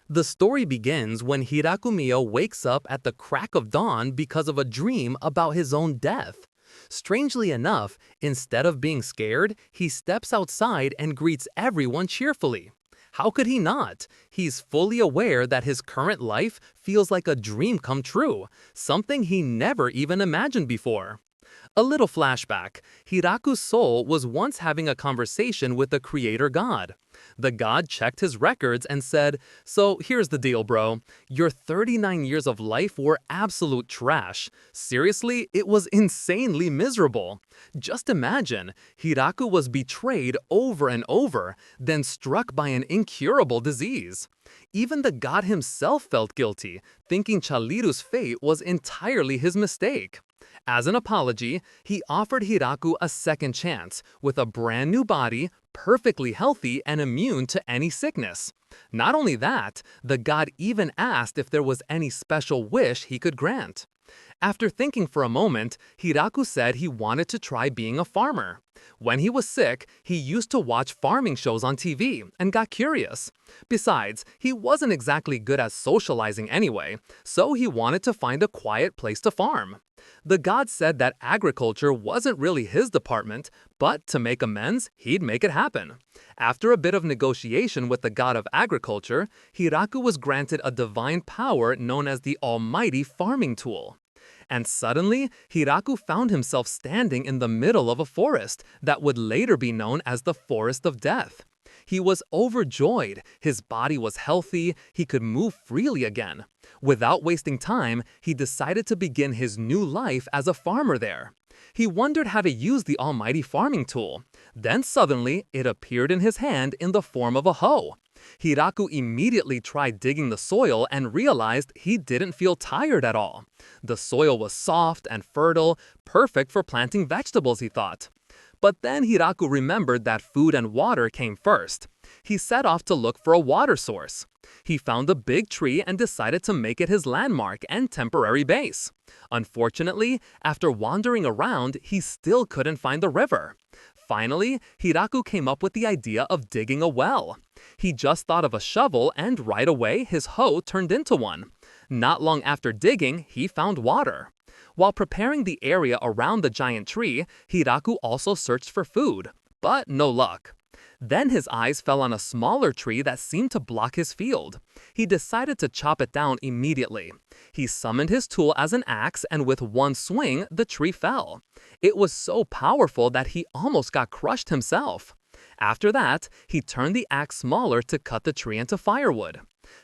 The story begins when Hiraku wakes up at the crack of dawn because of a dream about his own death. Strangely enough, instead of being scared, he steps outside and greets everyone cheerfully. How could he not? He's fully aware that his current life feels like a dream come true, something he never even imagined before. A little flashback. Hiraku's soul was once having a conversation with the creator god. The god checked his records and said, "So here's the deal, bro. Your 39 years of life were absolute trash. Seriously, it was insanely miserable." Just imagine, Hiraku was betrayed over and over, then struck by an incurable disease. Even the god himself felt guilty, thinking Chaliru's fate was entirely his mistake. As an apology, he offered Hiraku a second chance, with a brand new body, perfectly healthy and immune to any sickness. Not only that, the god even asked if there was any special wish he could grant. After thinking for a moment, Hiraku said he wanted to try being a farmer. When he was sick, he used to watch farming shows on TV and got curious. Besides, he wasn't exactly good at socializing anyway, so he wanted to find a quiet place to farm. The god said that agriculture wasn't really his department, but to make amends, he'd make it happen. After a bit of negotiation with the god of agriculture, Hiraku was granted a divine power known as the almighty farming tool. And suddenly, Hiraku found himself standing in the middle of a forest that would later be known as the Forest of Death. He was overjoyed, his body was healthy, he could move freely again. Without wasting time, he decided to begin his new life as a farmer there. He wondered how to use the almighty farming tool. Then suddenly, it appeared in his hand in the form of a hoe. Hiraku immediately tried digging the soil and realized he didn't feel tired at all. The soil was soft and fertile, perfect for planting vegetables, he thought. But then Hiraku remembered that food and water came first. He set off to look for a water source. He found a big tree and decided to make it his landmark and temporary base. Unfortunately, after wandering around, he still couldn't find the river. Finally, Hiraku came up with the idea of digging a well. He just thought of a shovel and right away his hoe turned into one. Not long after digging, he found water. While preparing the area around the giant tree, Hiraku also searched for food, but no luck. Then his eyes fell on a smaller tree that seemed to block his field. He decided to chop it down immediately. He summoned his tool as an axe and with one swing, the tree fell. It was so powerful that he almost got crushed himself. After that, he turned the axe smaller to cut the tree into firewood.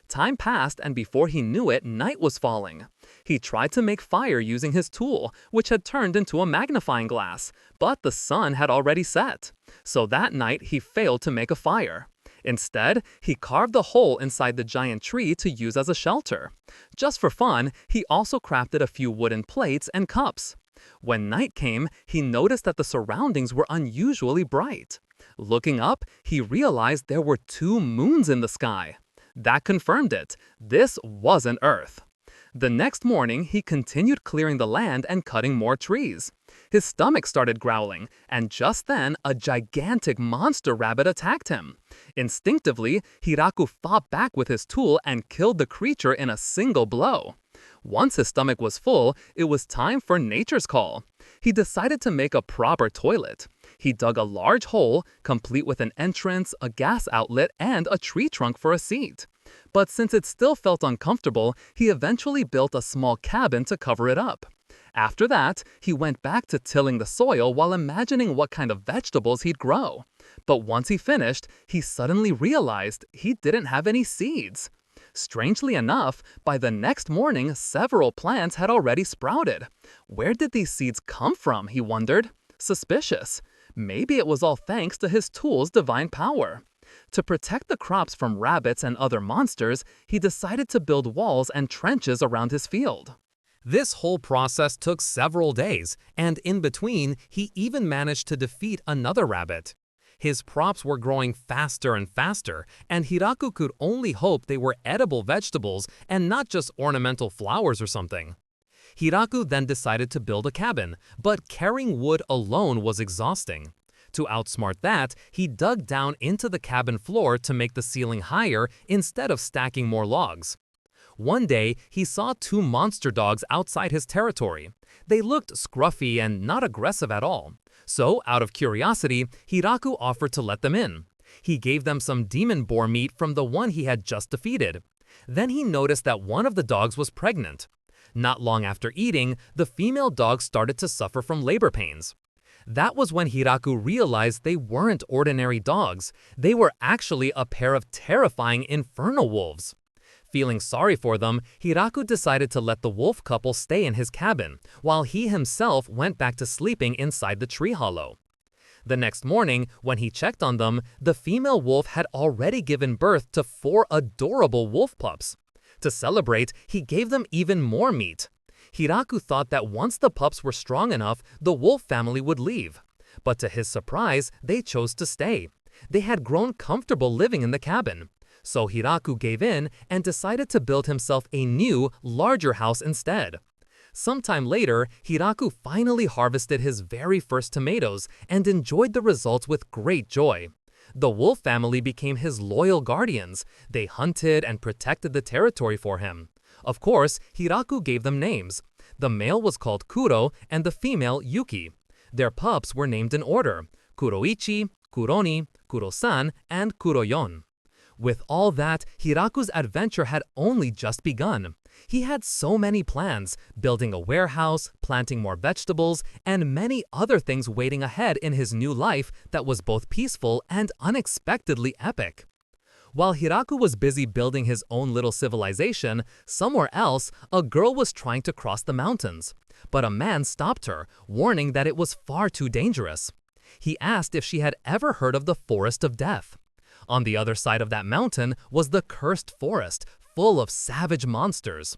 Time passed and before he knew it, night was falling. He tried to make fire using his tool, which had turned into a magnifying glass, but the sun had already set. So that night he failed to make a fire. Instead, he carved a hole inside the giant tree to use as a shelter. Just for fun, he also crafted a few wooden plates and cups. When night came, he noticed that the surroundings were unusually bright. Looking up, he realized there were 2 moons in the sky. That confirmed it. This wasn't Earth. The next morning, he continued clearing the land and cutting more trees. His stomach started growling, and just then, a gigantic monster rabbit attacked him. Instinctively, Hiraku fought back with his tool and killed the creature in a single blow. Once his stomach was full, it was time for nature's call. He decided to make a proper toilet. He dug a large hole, complete with an entrance, a gas outlet, and a tree trunk for a seat. But since it still felt uncomfortable, he eventually built a small cabin to cover it up. After that, he went back to tilling the soil while imagining what kind of vegetables he'd grow. But once he finished, he suddenly realized he didn't have any seeds. Strangely enough, by the next morning, several plants had already sprouted. Where did these seeds come from, he wondered. Suspicious. Maybe it was all thanks to his tool's divine power. To protect the crops from rabbits and other monsters, he decided to build walls and trenches around his field. This whole process took several days, and in between, he even managed to defeat another rabbit. His crops were growing faster and faster, and Hiraku could only hope they were edible vegetables and not just ornamental flowers or something. Hiraku then decided to build a cabin, but carrying wood alone was exhausting. To outsmart that, he dug down into the cabin floor to make the ceiling higher instead of stacking more logs. One day, he saw two monster dogs outside his territory. They looked scruffy and not aggressive at all. So, out of curiosity, Hiraku offered to let them in. He gave them some demon boar meat from the one he had just defeated. Then he noticed that one of the dogs was pregnant. Not long after eating, the female dog started to suffer from labor pains. That was when Hiraku realized they weren't ordinary dogs. They were actually a pair of terrifying infernal wolves. Feeling sorry for them, Hiraku decided to let the wolf couple stay in his cabin, while he himself went back to sleeping inside the tree hollow. The next morning, when he checked on them, the female wolf had already given birth to 4 adorable wolf pups. To celebrate, he gave them even more meat. Hiraku thought that once the pups were strong enough, the wolf family would leave. But to his surprise, they chose to stay. They had grown comfortable living in the cabin. So Hiraku gave in and decided to build himself a new, larger house instead. Sometime later, Hiraku finally harvested his very first tomatoes and enjoyed the results with great joy. The wolf family became his loyal guardians. They hunted and protected the territory for him. Of course, Hiraku gave them names. The male was called Kuro and the female Yuki. Their pups were named in order: Kuroichi, Kuroni, Kurosan, and Kuroyon. With all that, Hiraku's adventure had only just begun. He had so many plans, building a warehouse, planting more vegetables, and many other things waiting ahead in his new life that was both peaceful and unexpectedly epic. While Hiraku was busy building his own little civilization, somewhere else, a girl was trying to cross the mountains. But a man stopped her, warning that it was far too dangerous. He asked if she had ever heard of the Forest of Death. On the other side of that mountain was the cursed forest, full of savage monsters.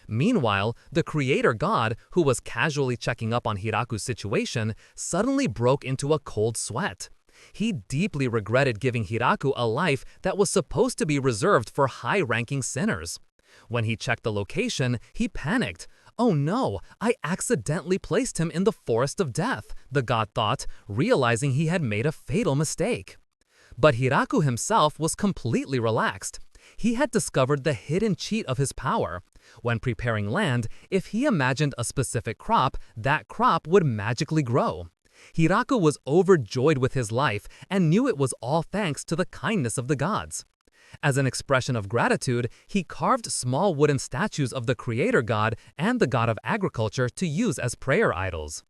Meanwhile, the creator god, who was casually checking up on Hiraku's situation, suddenly broke into a cold sweat. He deeply regretted giving Hiraku a life that was supposed to be reserved for high-ranking sinners. When he checked the location, he panicked. "Oh no, I accidentally placed him in the Forest of Death," the god thought, realizing he had made a fatal mistake. But Hiraku himself was completely relaxed. He had discovered the hidden cheat of his power. When preparing land, if he imagined a specific crop, that crop would magically grow. Hiraku was overjoyed with his life and knew it was all thanks to the kindness of the gods. As an expression of gratitude, he carved small wooden statues of the creator god and the god of agriculture to use as prayer idols.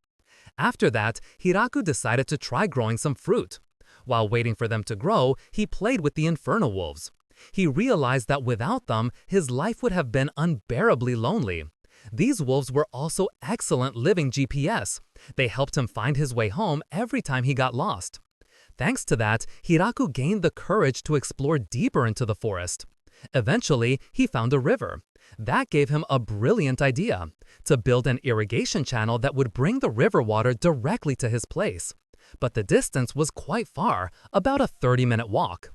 After that, Hiraku decided to try growing some fruit. While waiting for them to grow, he played with the infernal wolves. He realized that without them, his life would have been unbearably lonely. These wolves were also excellent living GPS. They helped him find his way home every time he got lost. Thanks to that, Hiraku gained the courage to explore deeper into the forest. Eventually, he found a river. That gave him a brilliant idea: to build an irrigation channel that would bring the river water directly to his place. But the distance was quite far, about a 30-minute walk.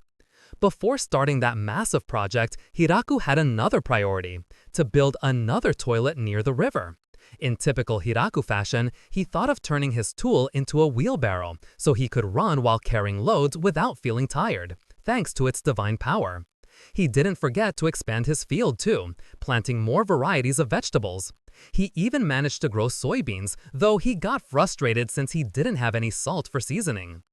Before starting that massive project, Hiraku had another priority: to build another toilet near the river. In typical Hiraku fashion, he thought of turning his tool into a wheelbarrow so he could run while carrying loads without feeling tired, thanks to its divine power. He didn't forget to expand his field too, planting more varieties of vegetables. He even managed to grow soybeans, though he got frustrated since he didn't have any salt for seasoning.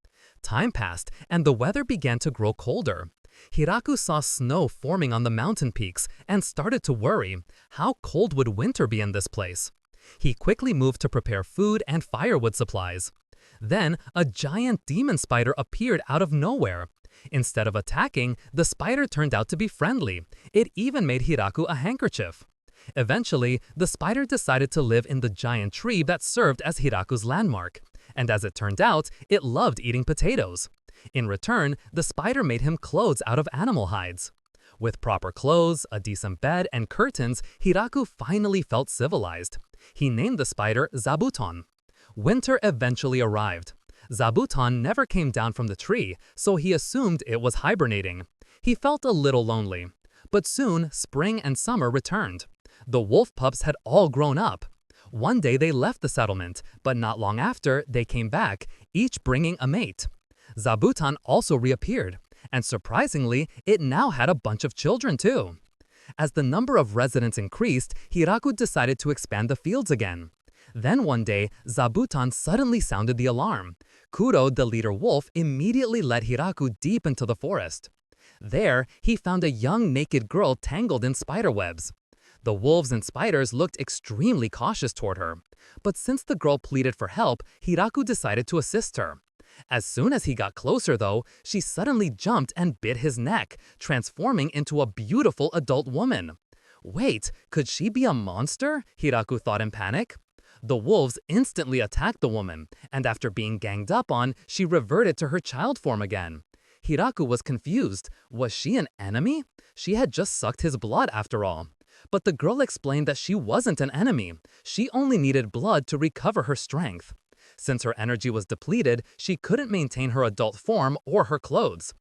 Time passed, and the weather began to grow colder. Hiraku saw snow forming on the mountain peaks and started to worry. How cold would winter be in this place? He quickly moved to prepare food and firewood supplies. Then, a giant demon spider appeared out of nowhere. Instead of attacking, the spider turned out to be friendly. It even made Hiraku a handkerchief. Eventually, the spider decided to live in the giant tree that served as Hiraku's landmark. And as it turned out, it loved eating potatoes. In return, the spider made him clothes out of animal hides. With proper clothes, a decent bed, and curtains, Hiraku finally felt civilized. He named the spider Zabuton. Winter eventually arrived. Zabuton never came down from the tree, so he assumed it was hibernating. He felt a little lonely. But soon, spring and summer returned. The wolf pups had all grown up. One day they left the settlement, but not long after, they came back, each bringing a mate. Zabuton also reappeared, and surprisingly, it now had a bunch of children too. As the number of residents increased, Hiraku decided to expand the fields again. Then one day, Zabuton suddenly sounded the alarm. Kuro, the leader wolf, immediately led Hiraku deep into the forest. There, he found a young naked girl tangled in spider webs. The wolves and spiders looked extremely cautious toward her. But since the girl pleaded for help, Hiraku decided to assist her. As soon as he got closer, though, she suddenly jumped and bit his neck, transforming into a beautiful adult woman. Wait, could she be a monster? Hiraku thought in panic. The wolves instantly attacked the woman, and after being ganged up on, she reverted to her child form again. Hiraku was confused. Was she an enemy? She had just sucked his blood after all. But the girl explained that she wasn't an enemy. She only needed blood to recover her strength. Since her energy was depleted, she couldn't maintain her adult form or her clothes.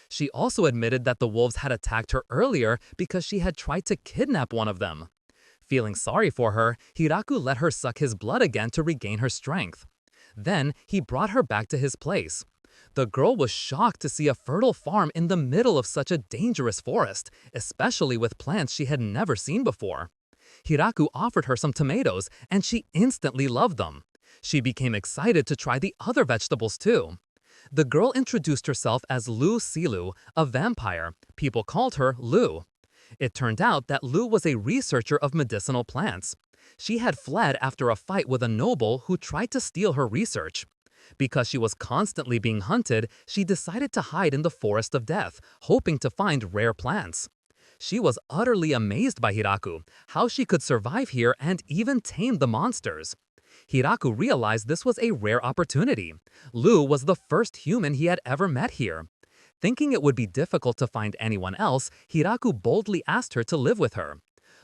She also admitted that the wolves had attacked her earlier because she had tried to kidnap one of them. Feeling sorry for her, Hiraku let her suck his blood again to regain her strength. Then he brought her back to his place. The girl was shocked to see a fertile farm in the middle of such a dangerous forest, especially with plants she had never seen before. Hiraku offered her some tomatoes, and she instantly loved them. She became excited to try the other vegetables too. The girl introduced herself as Lu Silu, a vampire. People called her Lu. It turned out that Lu was a researcher of medicinal plants. She had fled after a fight with a noble who tried to steal her research. Because she was constantly being hunted, she decided to hide in the Forest of Death, hoping to find rare plants. She was utterly amazed by Hiraku, how she could survive here and even tame the monsters. Hiraku realized this was a rare opportunity. Lu was the first human he had ever met here. Thinking it would be difficult to find anyone else, Hiraku boldly asked her to live with her.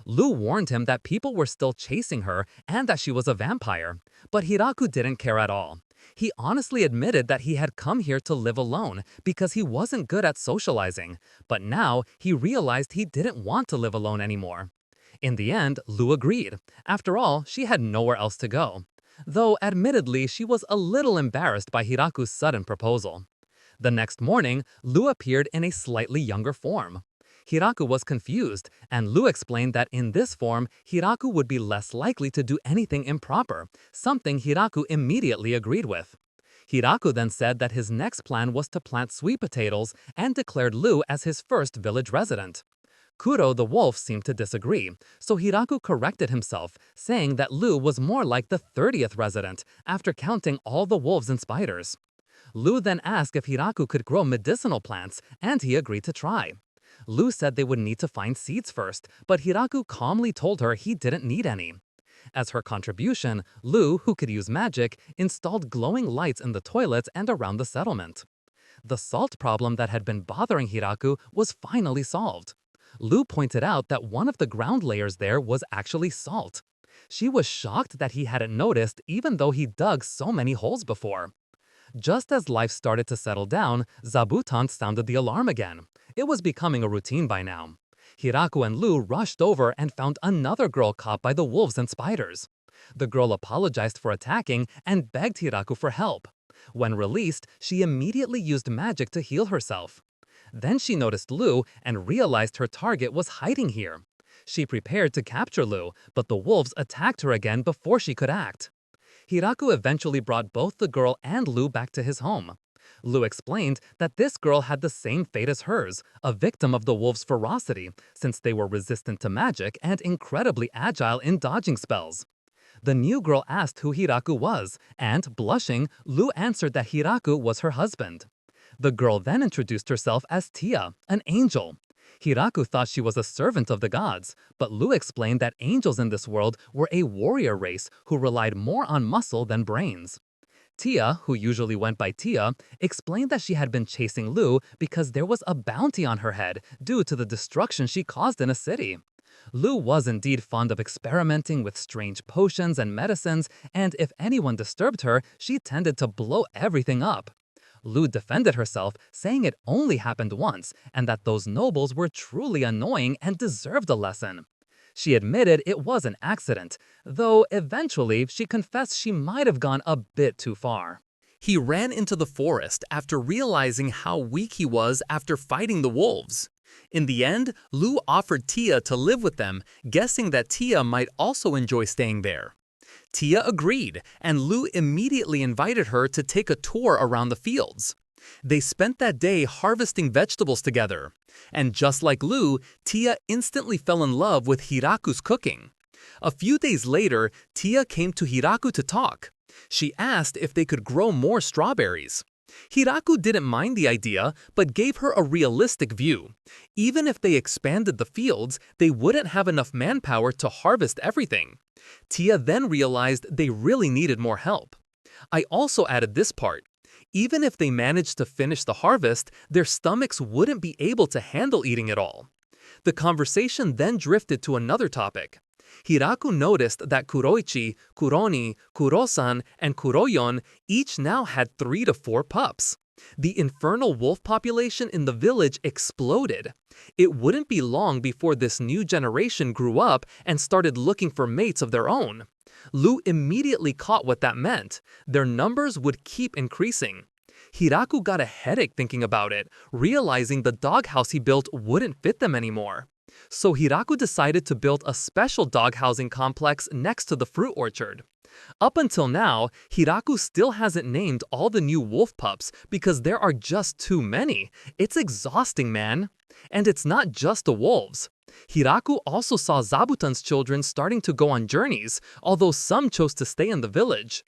Lu warned him that people were still chasing her and that she was a vampire, but Hiraku didn't care at all. He honestly admitted that he had come here to live alone because he wasn't good at socializing, but now he realized he didn't want to live alone anymore. In the end, Lu agreed. After all, she had nowhere else to go. Though admittedly, she was a little embarrassed by Hiraku's sudden proposal. The next morning, Lu appeared in a slightly younger form. Hiraku was confused, and Lu explained that in this form, Hiraku would be less likely to do anything improper, something Hiraku immediately agreed with. Hiraku then said that his next plan was to plant sweet potatoes and declared Lu as his first village resident. Kuro the wolf seemed to disagree, so Hiraku corrected himself, saying that Lu was more like the 30th resident after counting all the wolves and spiders. Lu then asked if Hiraku could grow medicinal plants, and he agreed to try. Lu said they would need to find seeds first, but Hiraku calmly told her he didn't need any. As her contribution, Lu, who could use magic, installed glowing lights in the toilets and around the settlement. The salt problem that had been bothering Hiraku was finally solved. Lu pointed out that one of the ground layers there was actually salt. She was shocked that he hadn't noticed even though he dug so many holes before. Just as life started to settle down, Zabuton sounded the alarm again. It was becoming a routine by now. Hiraku and Lu rushed over and found another girl caught by the wolves and spiders. The girl apologized for attacking and begged Hiraku for help. When released, she immediately used magic to heal herself. Then she noticed Lu and realized her target was hiding here. She prepared to capture Lu, but the wolves attacked her again before she could act. Hiraku eventually brought both the girl and Lu back to his home. Lu explained that this girl had the same fate as hers, a victim of the wolves' ferocity, since they were resistant to magic and incredibly agile in dodging spells. The new girl asked who Hiraku was, and, blushing, Lu answered that Hiraku was her husband. The girl then introduced herself as Tia, an angel. Hiraku thought she was a servant of the gods, but Lu explained that angels in this world were a warrior race who relied more on muscle than brains. Tia, who usually went by Tia, explained that she had been chasing Lu because there was a bounty on her head due to the destruction she caused in a city. Lu was indeed fond of experimenting with strange potions and medicines, and if anyone disturbed her, she tended to blow everything up. Lu defended herself, saying it only happened once, and that those nobles were truly annoying and deserved a lesson. She admitted it was an accident, though eventually she confessed she might have gone a bit too far. He ran into the forest after realizing how weak he was after fighting the wolves. In the end, Lu offered Tia to live with them, guessing that Tia might also enjoy staying there. Tia agreed, and Lu immediately invited her to take a tour around the fields. They spent that day harvesting vegetables together. And just like Lu, Tia instantly fell in love with Hiraku's cooking. A few days later, Tia came to Hiraku to talk. She asked if they could grow more strawberries. Hiraku didn't mind the idea, but gave her a realistic view. Even if they expanded the fields, they wouldn't have enough manpower to harvest everything. Tia then realized they really needed more help. I also added this part. Even if they managed to finish the harvest, their stomachs wouldn't be able to handle eating it all. The conversation then drifted to another topic. Hiraku noticed that Kuroichi, Kuroni, Kurosan, and Kuroyon each now had 3 to 4 pups. The infernal wolf population in the village exploded. It wouldn't be long before this new generation grew up and started looking for mates of their own. Lu immediately caught what that meant. Their numbers would keep increasing. Hiraku got a headache thinking about it, realizing the doghouse he built wouldn't fit them anymore. So Hiraku decided to build a special dog housing complex next to the fruit orchard. Up until now, Hiraku still hasn't named all the new wolf pups because there are just too many. It's exhausting, man. And it's not just the wolves. Hiraku also saw Zabutan's children starting to go on journeys, although some chose to stay in the village.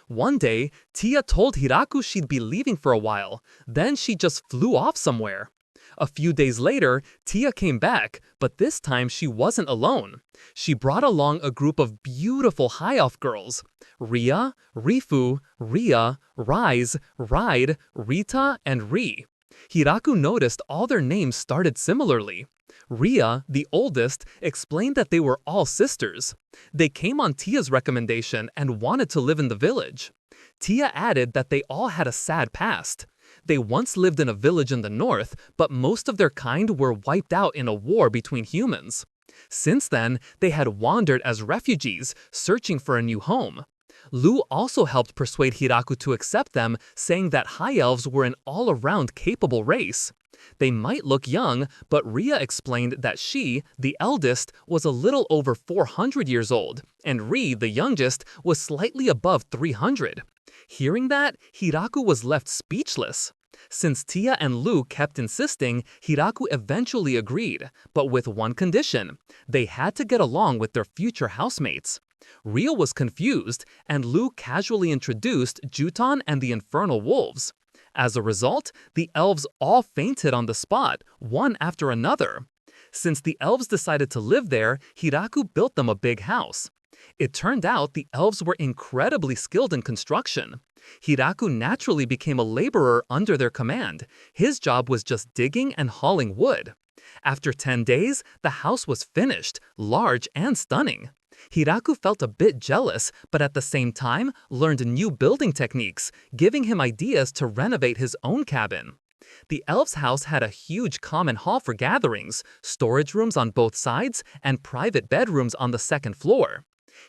One day, Tia told Hiraku she'd be leaving for a while, then she just flew off somewhere. A few days later, Tia came back, but this time she wasn't alone. She brought along a group of beautiful high-elf girls. Ria, Rifu, Ria, Rise, Ride, Rita, and Ri. Hiraku noticed all their names started similarly. Ria, the oldest, explained that they were all sisters. They came on Tia's recommendation and wanted to live in the village. Tia added that they all had a sad past. They once lived in a village in the north, but most of their kind were wiped out in a war between humans. Since then, they had wandered as refugees, searching for a new home. Lu also helped persuade Hiraku to accept them, saying that high elves were an all-around capable race. They might look young, but Ria explained that she, the eldest, was a little over 400 years old, and Ri, the youngest, was slightly above 300. Hearing that, Hiraku was left speechless. Since Tia and Lu kept insisting, Hiraku eventually agreed, but with one condition. They had to get along with their future housemates. Ria was confused, and Lu casually introduced Juton and the infernal wolves. As a result, the elves all fainted on the spot, one after another. Since the elves decided to live there, Hiraku built them a big house. It turned out the elves were incredibly skilled in construction. Hiraku naturally became a laborer under their command. His job was just digging and hauling wood. After 10 days, the house was finished, large and stunning. Hiraku felt a bit jealous, but at the same time learned new building techniques, giving him ideas to renovate his own cabin. The elf's house had a huge common hall for gatherings, storage rooms on both sides, and private bedrooms on the second floor.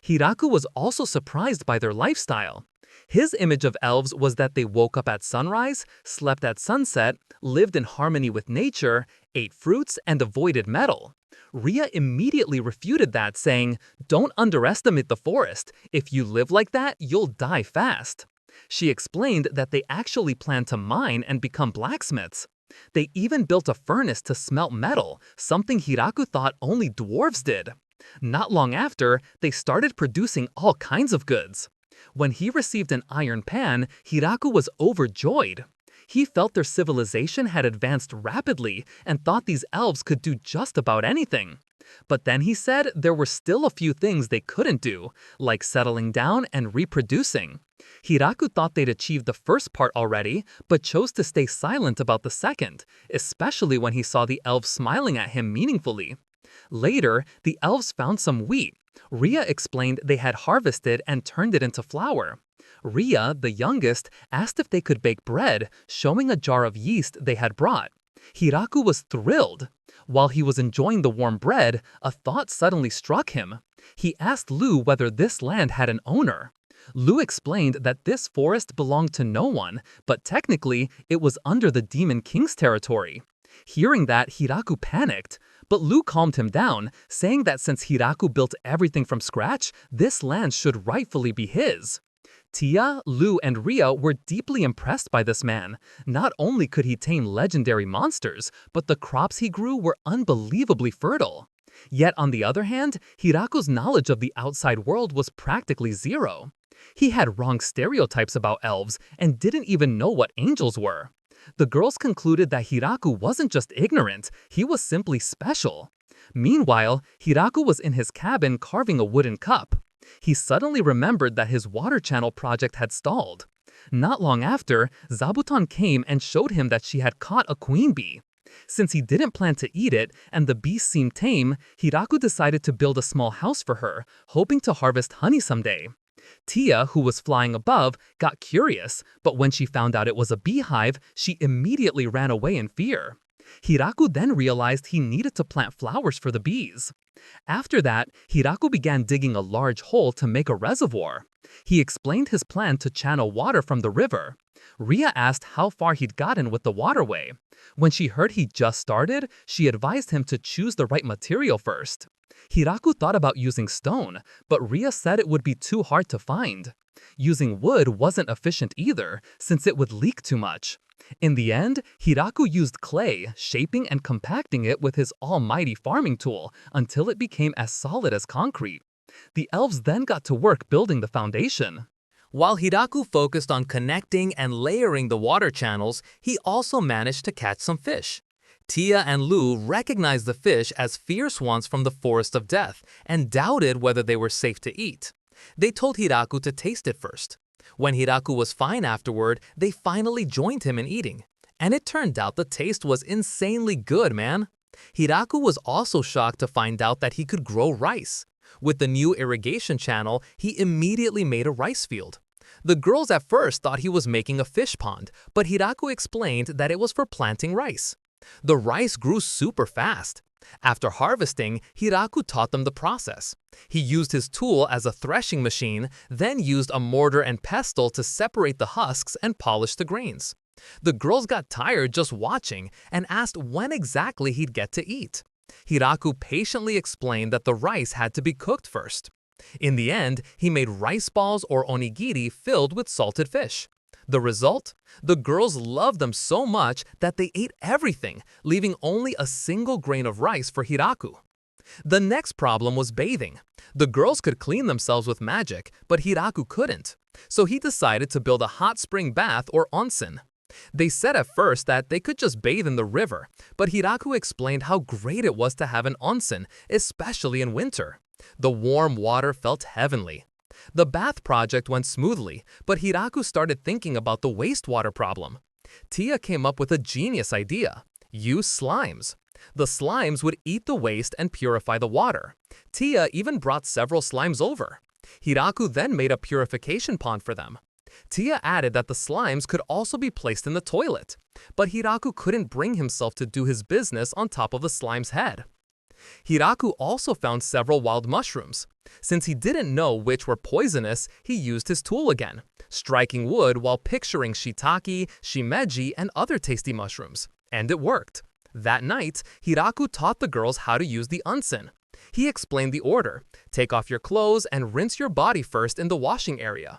Hiraku was also surprised by their lifestyle. His image of elves was that they woke up at sunrise, slept at sunset, lived in harmony with nature, ate fruits, and avoided metal. Ria immediately refuted that, saying, "Don't underestimate the forest. If you live like that, you'll die fast." She explained that they actually planned to mine and become blacksmiths. They even built a furnace to smelt metal, something Hiraku thought only dwarves did. Not long after, they started producing all kinds of goods. When he received an iron pan, Hiraku was overjoyed. He felt their civilization had advanced rapidly and thought these elves could do just about anything. But then he said there were still a few things they couldn't do, like settling down and reproducing. Hiraku thought they'd achieved the first part already, but chose to stay silent about the second, especially when he saw the elves smiling at him meaningfully. Later, the elves found some wheat. Ria explained they had harvested and turned it into flour. Ria, the youngest, asked if they could bake bread, showing a jar of yeast they had brought. Hiraku was thrilled. While he was enjoying the warm bread, a thought suddenly struck him. He asked Lu whether this land had an owner. Lu explained that this forest belonged to no one, but technically, it was under the Demon King's territory. Hearing that, Hiraku panicked, but Lu calmed him down, saying that since Hiraku built everything from scratch, this land should rightfully be his. Tia, Lu, and Ria were deeply impressed by this man. Not only could he tame legendary monsters, but the crops he grew were unbelievably fertile. Yet on the other hand, Hiraku's knowledge of the outside world was practically zero. He had wrong stereotypes about elves and didn't even know what angels were. The girls concluded that Hiraku wasn't just ignorant, he was simply special. Meanwhile, Hiraku was in his cabin carving a wooden cup. He suddenly remembered that his water channel project had stalled. Not long after, Zabuton came and showed him that she had caught a queen bee. Since he didn't plan to eat it and the beast seemed tame, Hiraku decided to build a small house for her, hoping to harvest honey someday. Tia, who was flying above, got curious, but when she found out it was a beehive, she immediately ran away in fear. Hiraku then realized he needed to plant flowers for the bees. After that, Hiraku began digging a large hole to make a reservoir. He explained his plan to channel water from the river. Ria asked how far he'd gotten with the waterway. When she heard he just started, she advised him to choose the right material first. Hiraku thought about using stone, but Ria said it would be too hard to find. Using wood wasn't efficient either, since it would leak too much. In the end, Hiraku used clay, shaping and compacting it with his almighty farming tool until it became as solid as concrete. The elves then got to work building the foundation. While Hiraku focused on connecting and layering the water channels, he also managed to catch some fish. Tia and Lu recognized the fish as fierce ones from the Forest of Death and doubted whether they were safe to eat. They told Hiraku to taste it first. When Hiraku was fine afterward, they finally joined him in eating. And it turned out the taste was insanely good, man. Hiraku was also shocked to find out that he could grow rice. With the new irrigation channel, he immediately made a rice field. The girls at first thought he was making a fish pond, but Hiraku explained that it was for planting rice. The rice grew super fast. After harvesting, Hiraku taught them the process. He used his tool as a threshing machine, then used a mortar and pestle to separate the husks and polish the grains. The girls got tired just watching and asked when exactly he'd get to eat. Hiraku patiently explained that the rice had to be cooked first. In the end, he made rice balls or onigiri filled with salted fish. The result? The girls loved them so much that they ate everything, leaving only a single grain of rice for Hiraku. The next problem was bathing. The girls could clean themselves with magic, but Hiraku couldn't. So he decided to build a hot spring bath or onsen. They said at first that they could just bathe in the river, but Hiraku explained how great it was to have an onsen, especially in winter. The warm water felt heavenly. The bath project went smoothly, but Hiraku started thinking about the wastewater problem. Tia came up with a genius idea: use slimes. The slimes would eat the waste and purify the water. Tia even brought several slimes over. Hiraku then made a purification pond for them. Tia added that the slimes could also be placed in the toilet, but Hiraku couldn't bring himself to do his business on top of the slime's head. Hiraku also found several wild mushrooms. Since he didn't know which were poisonous, he used his tool again, striking wood while picturing shiitake, shimeji, and other tasty mushrooms. And it worked. That night, Hiraku taught the girls how to use the onsen. He explained the order: take off your clothes and rinse your body first in the washing area.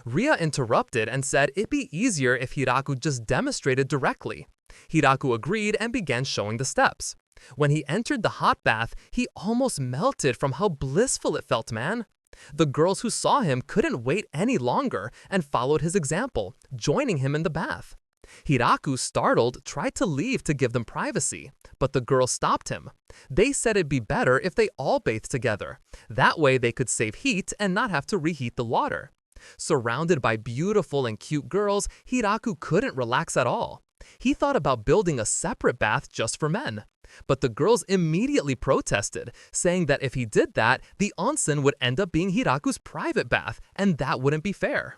Ria interrupted and said it'd be easier if Hiraku just demonstrated directly. Hiraku agreed and began showing the steps. When he entered the hot bath, he almost melted from how blissful it felt, man. The girls who saw him couldn't wait any longer and followed his example, joining him in the bath. Hiraku, startled, tried to leave to give them privacy, but the girls stopped him. They said it'd be better if they all bathed together. That way they could save heat and not have to reheat the water. Surrounded by beautiful and cute girls, Hiraku couldn't relax at all. He thought about building a separate bath just for men. But the girls immediately protested, saying that if he did that, the onsen would end up being Hiraku's private bath, and that wouldn't be fair.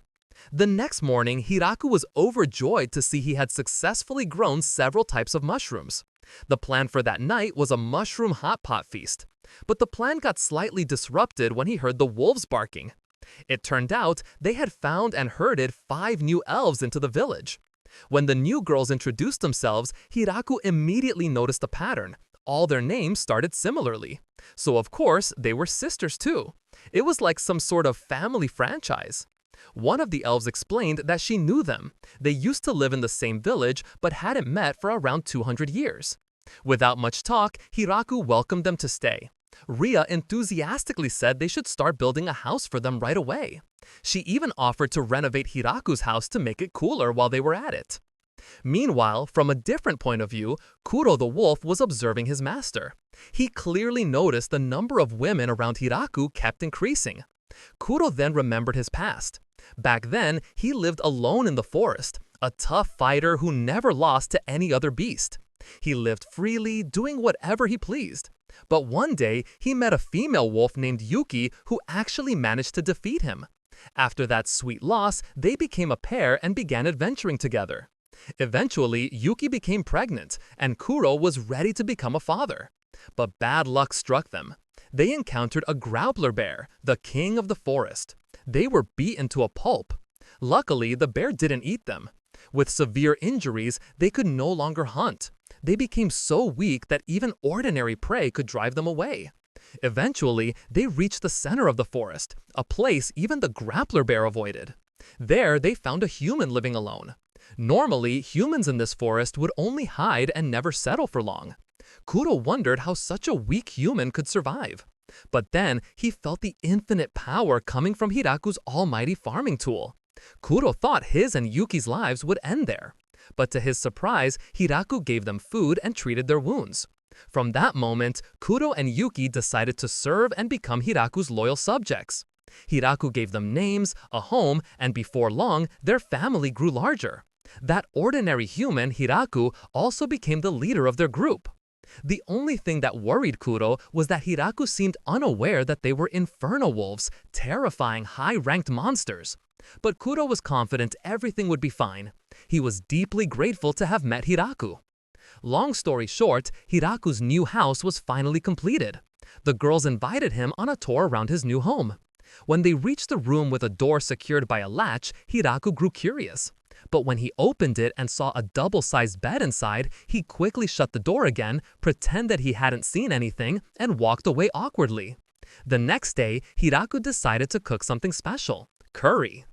The next morning, Hiraku was overjoyed to see he had successfully grown several types of mushrooms. The plan for that night was a mushroom hot pot feast. But the plan got slightly disrupted when he heard the wolves barking. It turned out they had found and herded 5 new elves into the village. When the new girls introduced themselves, Hiraku immediately noticed a pattern. All their names started similarly. So of course, they were sisters too. It was like some sort of family franchise. One of the elves explained that she knew them. They used to live in the same village but hadn't met for around 200 years. Without much talk, Hiraku welcomed them to stay. Ria enthusiastically said they should start building a house for them right away. She even offered to renovate Hiraku's house to make it cooler while they were at it. Meanwhile, from a different point of view, Kuro the wolf was observing his master. He clearly noticed the number of women around Hiraku kept increasing. Kuro then remembered his past. Back then, he lived alone in the forest, a tough fighter who never lost to any other beast. He lived freely, doing whatever he pleased. But one day, he met a female wolf named Yuki who actually managed to defeat him. After that sweet loss, they became a pair and began adventuring together. Eventually, Yuki became pregnant, and Kuro was ready to become a father. But bad luck struck them. They encountered a growler bear, the king of the forest. They were beaten to a pulp. Luckily, the bear didn't eat them. With severe injuries, they could no longer hunt. They became so weak that even ordinary prey could drive them away. Eventually, they reached the center of the forest, a place even the grappler bear avoided. There, they found a human living alone. Normally, humans in this forest would only hide and never settle for long. Kuro wondered how such a weak human could survive. But then, he felt the infinite power coming from Hiraku's almighty farming tool. Kuro thought his and Yuki's lives would end there. But to his surprise, Hiraku gave them food and treated their wounds. From that moment, Kuro and Yuki decided to serve and become Hiraku's loyal subjects. Hiraku gave them names, a home, and before long, their family grew larger. That ordinary human, Hiraku, also became the leader of their group. The only thing that worried Kuro was that Hiraku seemed unaware that they were inferno wolves, terrifying high-ranked monsters. But Kuro was confident everything would be fine. He was deeply grateful to have met Hiraku. Long story short, Hiraku's new house was finally completed. The girls invited him on a tour around his new home. When they reached the room with a door secured by a latch, Hiraku grew curious. But when he opened it and saw a double-sized bed inside, he quickly shut the door again, pretended he hadn't seen anything, and walked away awkwardly. The next day, Hiraku decided to cook something special: curry.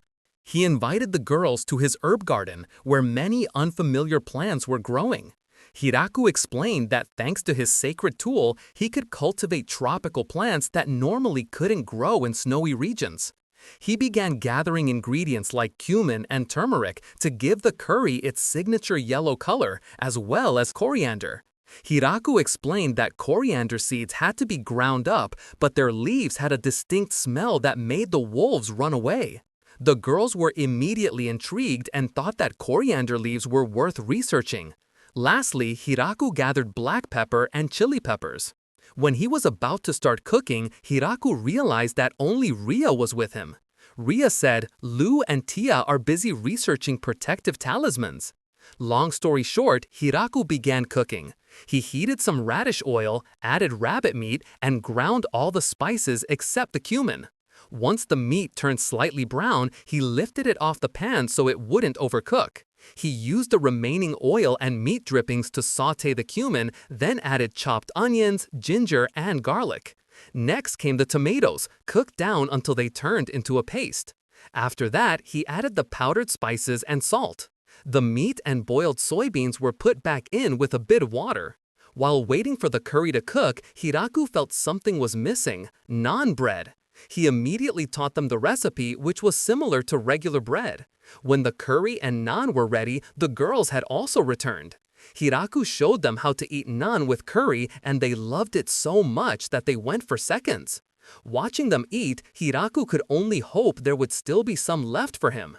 He invited the girls to his herb garden, where many unfamiliar plants were growing. Hiraku explained that thanks to his sacred tool, he could cultivate tropical plants that normally couldn't grow in snowy regions. He began gathering ingredients like cumin and turmeric to give the curry its signature yellow color, as well as coriander. Hiraku explained that coriander seeds had to be ground up, but their leaves had a distinct smell that made the wolves run away. The girls were immediately intrigued and thought that coriander leaves were worth researching. Lastly, Hiraku gathered black pepper and chili peppers. When he was about to start cooking, Hiraku realized that only Ria was with him. Ria said, "Lu and Tia are busy researching protective talismans." Long story short, Hiraku began cooking. He heated some radish oil, added rabbit meat, and ground all the spices except the cumin. Once the meat turned slightly brown, he lifted it off the pan so it wouldn't overcook. He used the remaining oil and meat drippings to saute the cumin, then added chopped onions, ginger, and garlic. Next came the tomatoes, cooked down until they turned into a paste. After that, he added the powdered spices and salt. The meat and boiled soybeans were put back in with a bit of water. While waiting for the curry to cook, Hiraku felt something was missing: naan bread. He immediately taught them the recipe, which was similar to regular bread. When the curry and naan were ready, the girls had also returned. Hiraku showed them how to eat naan with curry, and they loved it so much that they went for seconds. Watching them eat, Hiraku could only hope there would still be some left for him.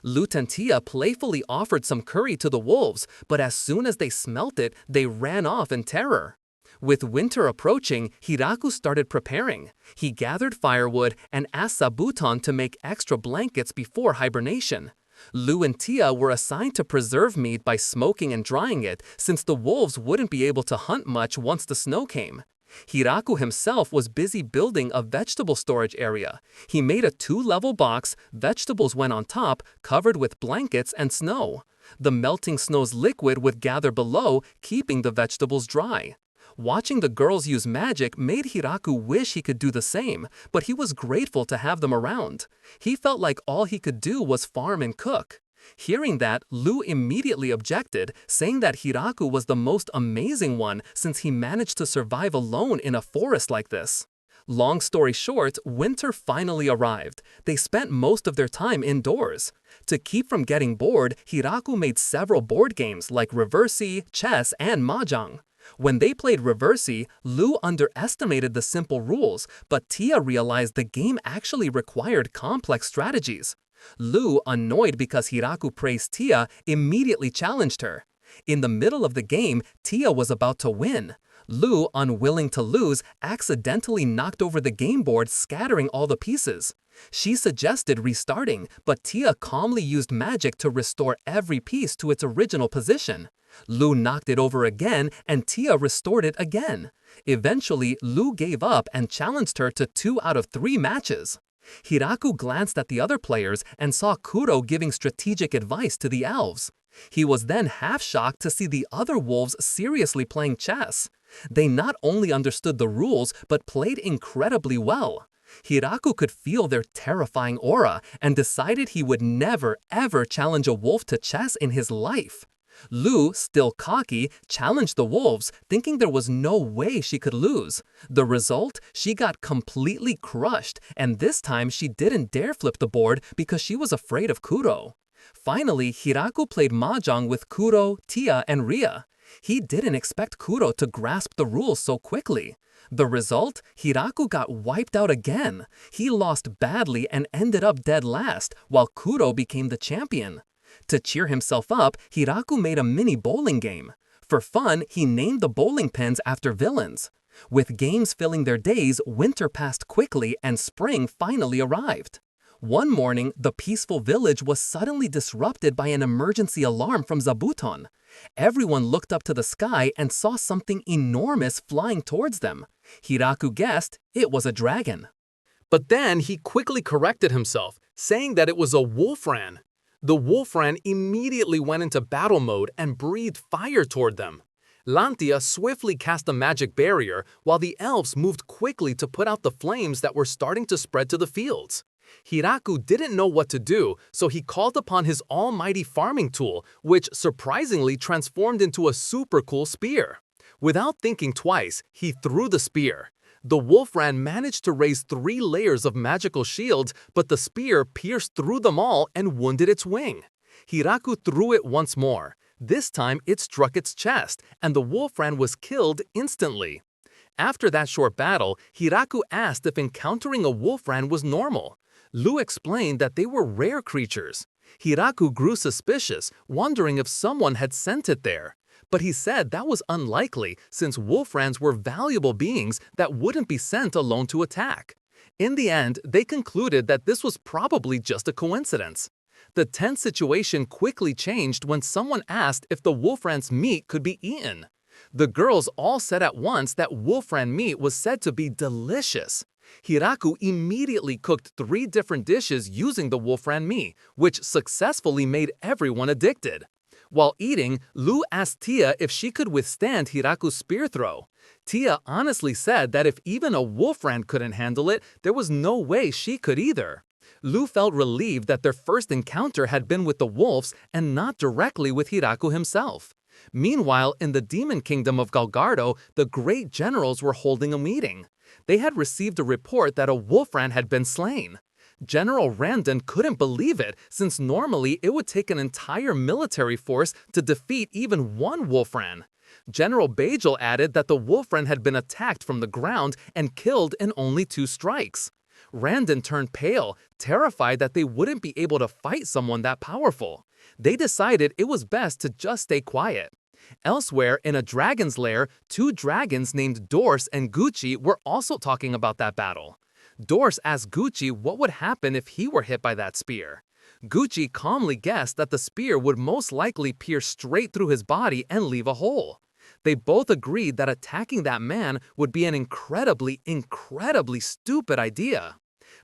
Lutentia playfully offered some curry to the wolves, but as soon as they smelt it, they ran off in terror. With winter approaching, Hiraku started preparing. He gathered firewood and asked Sabuton to make extra blankets before hibernation. Lu and Tia were assigned to preserve meat by smoking and drying it, since the wolves wouldn't be able to hunt much once the snow came. Hiraku himself was busy building a vegetable storage area. He made a 2-level box, vegetables went on top, covered with blankets and snow. The melting snow's liquid would gather below, keeping the vegetables dry. Watching the girls use magic made Hiraku wish he could do the same, but he was grateful to have them around. He felt like all he could do was farm and cook. Hearing that, Lu immediately objected, saying that Hiraku was the most amazing one since he managed to survive alone in a forest like this. Long story short, winter finally arrived. They spent most of their time indoors. To keep from getting bored, Hiraku made several board games like reversi, chess, and mahjong. When they played reversi, Lu underestimated the simple rules, but Tia realized the game actually required complex strategies. Lu, annoyed because Hiraku praised Tia, immediately challenged her. In the middle of the game, Tia was about to win. Lu, unwilling to lose, accidentally knocked over the game board, scattering all the pieces. She suggested restarting, but Tia calmly used magic to restore every piece to its original position. Lu knocked it over again, and Tia restored it again. Eventually, Lu gave up and challenged her to 2 out of 3 matches. Hiraku glanced at the other players and saw Kuro giving strategic advice to the elves. He was then half shocked to see the other wolves seriously playing chess. They not only understood the rules, but played incredibly well. Hiraku could feel their terrifying aura and decided he would never ever challenge a wolf to chess in his life. Lu, still cocky, challenged the wolves, thinking there was no way she could lose. The result? She got completely crushed, and this time she didn't dare flip the board because she was afraid of Kuro. Finally, Hiraku played mahjong with Kuro, Tia, and Ria. He didn't expect Kuro to grasp the rules so quickly. The result? Hiraku got wiped out again. He lost badly and ended up dead last, while Kuro became the champion. To cheer himself up, Hiraku made a mini bowling game. For fun, he named the bowling pins after villains. With games filling their days, winter passed quickly and spring finally arrived. One morning, the peaceful village was suddenly disrupted by an emergency alarm from Zabuton. Everyone looked up to the sky and saw something enormous flying towards them. Hiraku guessed it was a dragon. But then he quickly corrected himself, saying that it was a wolfran. The wolfran immediately went into battle mode and breathed fire toward them. Lantia swiftly cast a magic barrier, while the elves moved quickly to put out the flames that were starting to spread to the fields. Hiraku didn't know what to do, so he called upon his almighty farming tool, which surprisingly transformed into a super cool spear. Without thinking twice, he threw the spear. The wolfran managed to raise 3 layers of magical shields, but the spear pierced through them all and wounded its wing. Hiraku threw it once more. This time it struck its chest, and the wolfran was killed instantly. After that short battle, Hiraku asked if encountering a wolfran was normal. Lu explained that they were rare creatures. Hiraku grew suspicious, wondering if someone had sent it there. But he said that was unlikely since wolfrans were valuable beings that wouldn't be sent alone to attack. In the end, they concluded that this was probably just a coincidence. The tense situation quickly changed when someone asked if the wolfran's meat could be eaten. The girls all said at once that wolfran meat was said to be delicious. Hiraku immediately cooked 3 different dishes using the wolfran meat, which successfully made everyone addicted. While eating, Lu asked Tia if she could withstand Hiraku's spear throw. Tia honestly said that if even a wolfran couldn't handle it, there was no way she could either. Lu felt relieved that their first encounter had been with the wolves and not directly with Hiraku himself. Meanwhile, in the demon kingdom of Galgardo, the great generals were holding a meeting. They had received a report that a wolfran had been slain. General Randon couldn't believe it, since normally it would take an entire military force to defeat even one wolfran. General Bajel added that the wolfran had been attacked from the ground and killed in only 2 strikes. Randon turned pale, terrified that they wouldn't be able to fight someone that powerful. They decided it was best to just stay quiet. Elsewhere, in a dragon's lair, 2 dragons named Dorse and Gucci were also talking about that battle. Dorse asked Gucci what would happen if he were hit by that spear. Gucci calmly guessed that the spear would most likely pierce straight through his body and leave a hole. They both agreed that attacking that man would be an incredibly stupid idea.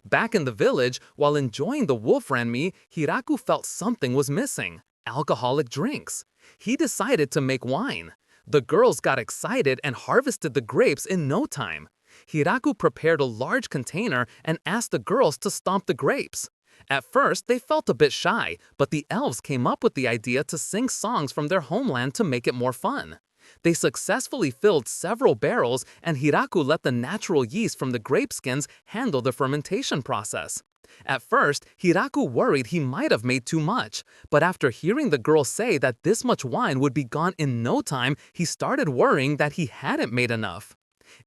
Back in the village, while enjoying the wolf ran me, Hiraku felt something was missing: alcoholic drinks. He decided to make wine. The girls got excited and harvested the grapes in no time. Hiraku prepared a large container and asked the girls to stomp the grapes. At first, they felt a bit shy, but the elves came up with the idea to sing songs from their homeland to make it more fun. They successfully filled several barrels, and Hiraku let the natural yeast from the grape skins handle the fermentation process. At first, Hiraku worried he might have made too much, but after hearing the girls say that this much wine would be gone in no time, he started worrying that he hadn't made enough.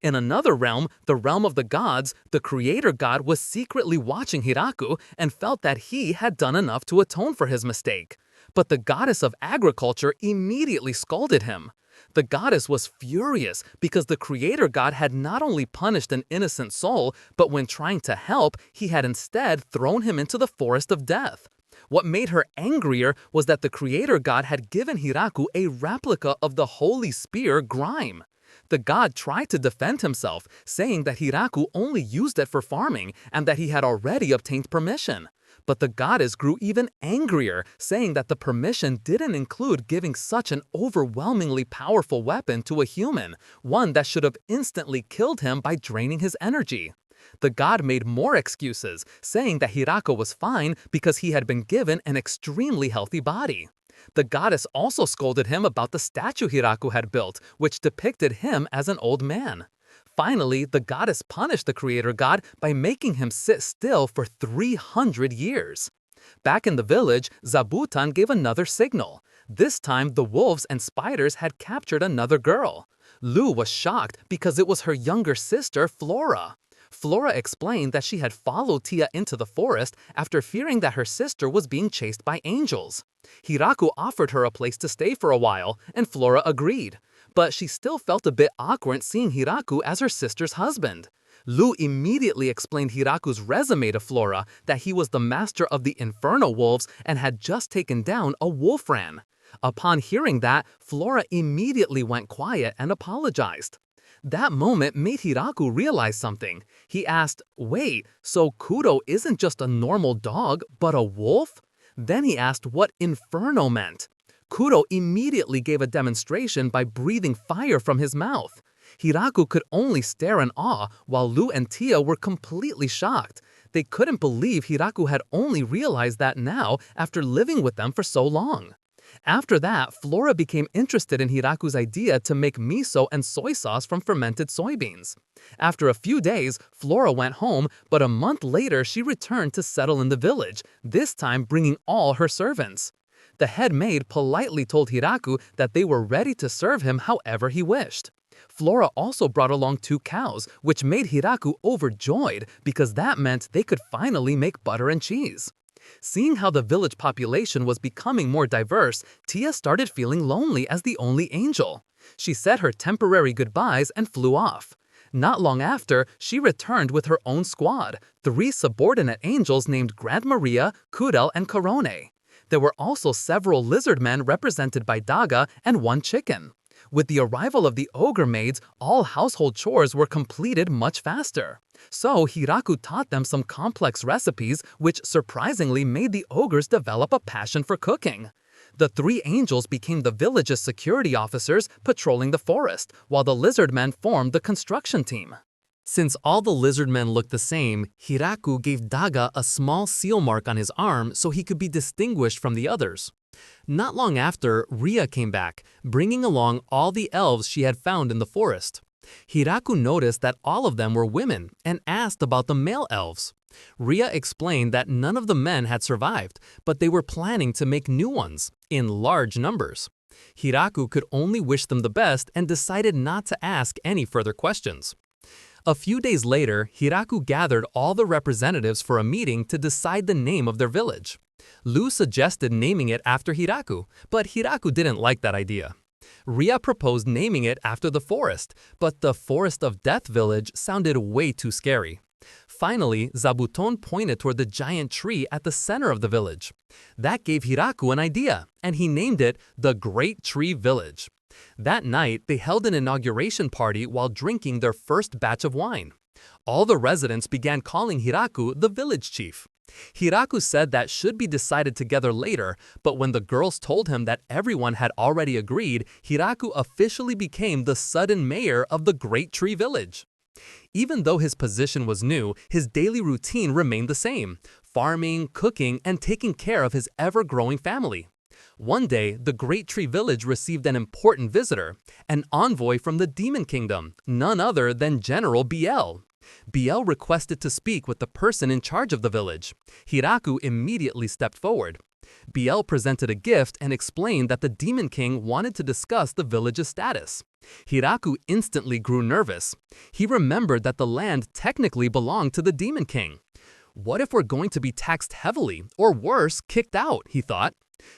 In another realm, the realm of the gods, the creator god was secretly watching Hiraku and felt that he had done enough to atone for his mistake. But the goddess of agriculture immediately scolded him. The goddess was furious because the creator god had not only punished an innocent soul, but when trying to help, he had instead thrown him into the forest of death. What made her angrier was that the creator god had given Hiraku a replica of the holy spear Grime. The god tried to defend himself, saying that Hiraku only used it for farming and that he had already obtained permission. But the goddess grew even angrier, saying that the permission didn't include giving such an overwhelmingly powerful weapon to a human, one that should have instantly killed him by draining his energy. The god made more excuses, saying that Hiraku was fine because he had been given an extremely healthy body. The goddess also scolded him about the statue Hiraku had built, which depicted him as an old man. Finally, the goddess punished the creator god by making him sit still for 300 years. Back in the village, Zabutan gave another signal. This time, the wolves and spiders had captured another girl. Lu was shocked because it was her younger sister, Flora. Flora explained that she had followed Tia into the forest after fearing that her sister was being chased by angels. Hiraku offered her a place to stay for a while, and Flora agreed. But she still felt a bit awkward seeing Hiraku as her sister's husband. Lu immediately explained Hiraku's resume to Flora, that he was the master of the Inferno Wolves and had just taken down a wolf ran. Upon hearing that, Flora immediately went quiet and apologized. That moment made Hiraku realize something. He asked, "Wait, so Kudo isn't just a normal dog, but a wolf?" Then he asked what Inferno meant. Kudo immediately gave a demonstration by breathing fire from his mouth. Hiraku could only stare in awe, while Lu and Tia were completely shocked. They couldn't believe Hiraku had only realized that now after living with them for so long. After that, Flora became interested in Hiraku's idea to make miso and soy sauce from fermented soybeans. After a few days, Flora went home, but a month later she returned to settle in the village, this time bringing all her servants. The head maid politely told Hiraku that they were ready to serve him however he wished. Flora also brought along 2 cows, which made Hiraku overjoyed because that meant they could finally make butter and cheese. Seeing how the village population was becoming more diverse, Tia started feeling lonely as the only angel. She said her temporary goodbyes and flew off. Not long after, she returned with her own squad, 3 subordinate angels named Grand Maria, Kudel, and Corone. There were also several lizard men represented by Daga and 1 chicken. With the arrival of the ogre maids, all household chores were completed much faster. So Hiraku taught them some complex recipes, which surprisingly made the ogres develop a passion for cooking. The 3 angels became the village's security officers patrolling the forest, while the lizard men formed the construction team. Since all the lizard men looked the same, Hiraku gave Daga a small seal mark on his arm so he could be distinguished from the others. Not long after, Ria came back, bringing along all the elves she had found in the forest. Hiraku noticed that all of them were women and asked about the male elves. Ria explained that none of the men had survived, but they were planning to make new ones, in large numbers. Hiraku could only wish them the best and decided not to ask any further questions. A few days later, Hiraku gathered all the representatives for a meeting to decide the name of their village. Lu suggested naming it after Hiraku, but Hiraku didn't like that idea. Ria proposed naming it after the forest, but the Forest of Death village sounded way too scary. Finally, Zabuton pointed toward the giant tree at the center of the village. That gave Hiraku an idea, and he named it the Great Tree Village. That night, they held an inauguration party while drinking their first batch of wine. All the residents began calling Hiraku the village chief. Hiraku said that should be decided together later, but when the girls told him that everyone had already agreed, Hiraku officially became the sudden mayor of the Great Tree Village. Even though his position was new, his daily routine remained the same: farming, cooking, and taking care of his ever-growing family. One day, the Great Tree Village received an important visitor, an envoy from the Demon Kingdom, none other than General Biel. Biel requested to speak with the person in charge of the village. Hiraku immediately stepped forward. Biel presented a gift and explained that the Demon King wanted to discuss the village's status. Hiraku instantly grew nervous. He remembered that the land technically belonged to the Demon King. What if we're going to be taxed heavily, or worse, kicked out, he thought.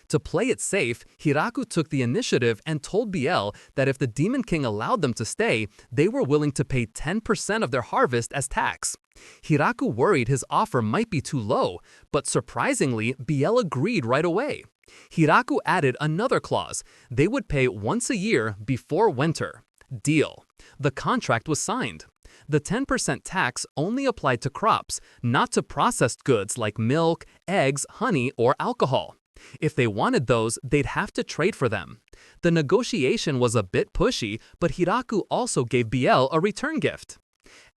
To play it safe, Hiraku took the initiative and told Biel that if the Demon King allowed them to stay, they were willing to pay 10% of their harvest as tax. Hiraku worried his offer might be too low, but surprisingly, Biel agreed right away. Hiraku added another clause: they would pay once a year before winter. Deal. The contract was signed. The 10% tax only applied to crops, not to processed goods like milk, eggs, honey, or alcohol. If they wanted those, they'd have to trade for them. The negotiation was a bit pushy, but Hiraku also gave Biel a return gift.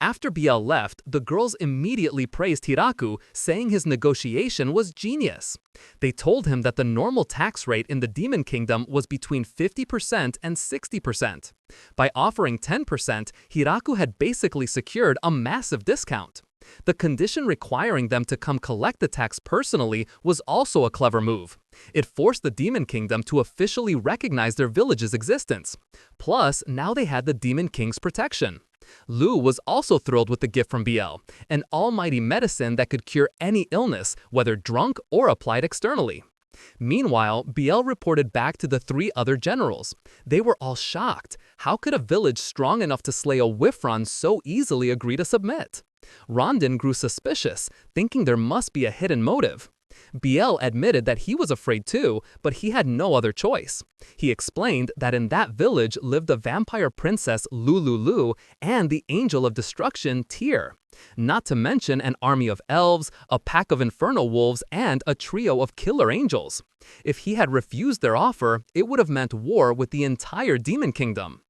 After Biel left, the girls immediately praised Hiraku, saying his negotiation was genius. They told him that the normal tax rate in the Demon Kingdom was between 50% and 60%. By offering 10%, Hiraku had basically secured a massive discount. The condition requiring them to come collect the tax personally was also a clever move. It forced the Demon Kingdom to officially recognize their village's existence. Plus, now they had the Demon King's protection. Lu was also thrilled with the gift from Biel, an almighty medicine that could cure any illness, whether drunk or applied externally. Meanwhile, Biel reported back to the 3 other generals. They were all shocked. How could a village strong enough to slay a Wifron so easily agree to submit? Rondon grew suspicious, thinking there must be a hidden motive. Biel admitted that he was afraid too, but he had no other choice. He explained that in that village lived the vampire princess Lululu and the angel of destruction Tyr. Not to mention an army of elves, a pack of infernal wolves, and a trio of killer angels. If he had refused their offer, it would have meant war with the entire Demon Kingdom.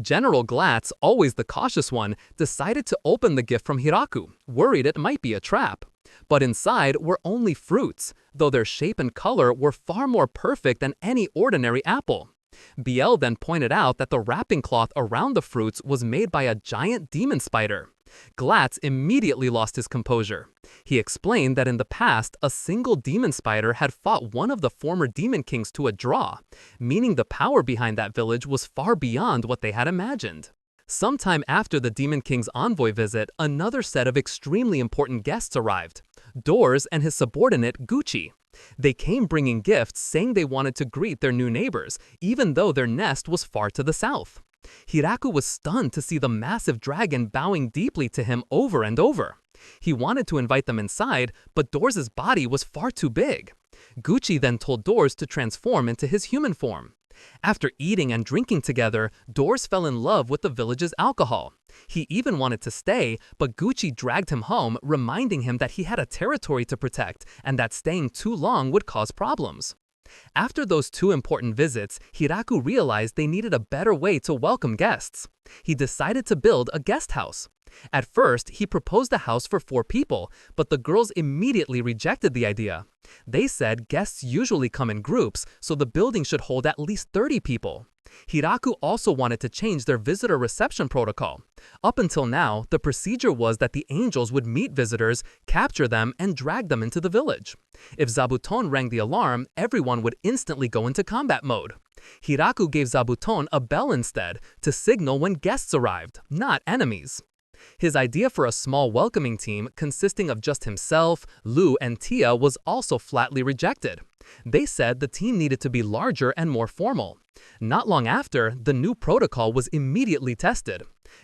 General Glatz, always the cautious one, decided to open the gift from Hiraku, worried it might be a trap. But inside were only fruits, though their shape and color were far more perfect than any ordinary apple. Biel then pointed out that the wrapping cloth around the fruits was made by a giant demon spider. Glatz immediately lost his composure. He explained that in the past, a single demon spider had fought one of the former demon kings to a draw, meaning the power behind that village was far beyond what they had imagined. Sometime after the Demon King's envoy visit, another set of extremely important guests arrived: Doors and his subordinate Gucci. They came bringing gifts, saying they wanted to greet their new neighbors, even though their nest was far to the south. Hiraku was stunned to see the massive dragon bowing deeply to him over and over. He wanted to invite them inside, but Doors' body was far too big. Gucci then told Doors to transform into his human form. After eating and drinking together, Doors fell in love with the village's alcohol. He even wanted to stay, but Gucci dragged him home, reminding him that he had a territory to protect and that staying too long would cause problems. After those 2 important visits, Hiraku realized they needed a better way to welcome guests. He decided to build a guest house. At first, he proposed a house for 4 people, but the girls immediately rejected the idea. They said guests usually come in groups, so the building should hold at least 30 people. Hiraku also wanted to change their visitor reception protocol. Up until now, the procedure was that the angels would meet visitors, capture them, and drag them into the village. If Zabuton rang the alarm, everyone would instantly go into combat mode. Hiraku gave Zabuton a bell instead, to signal when guests arrived, not enemies. His idea for a small welcoming team consisting of just himself, Lu, and Tia was also flatly rejected. They said the team needed to be larger and more formal. Not long after, the new protocol was immediately tested.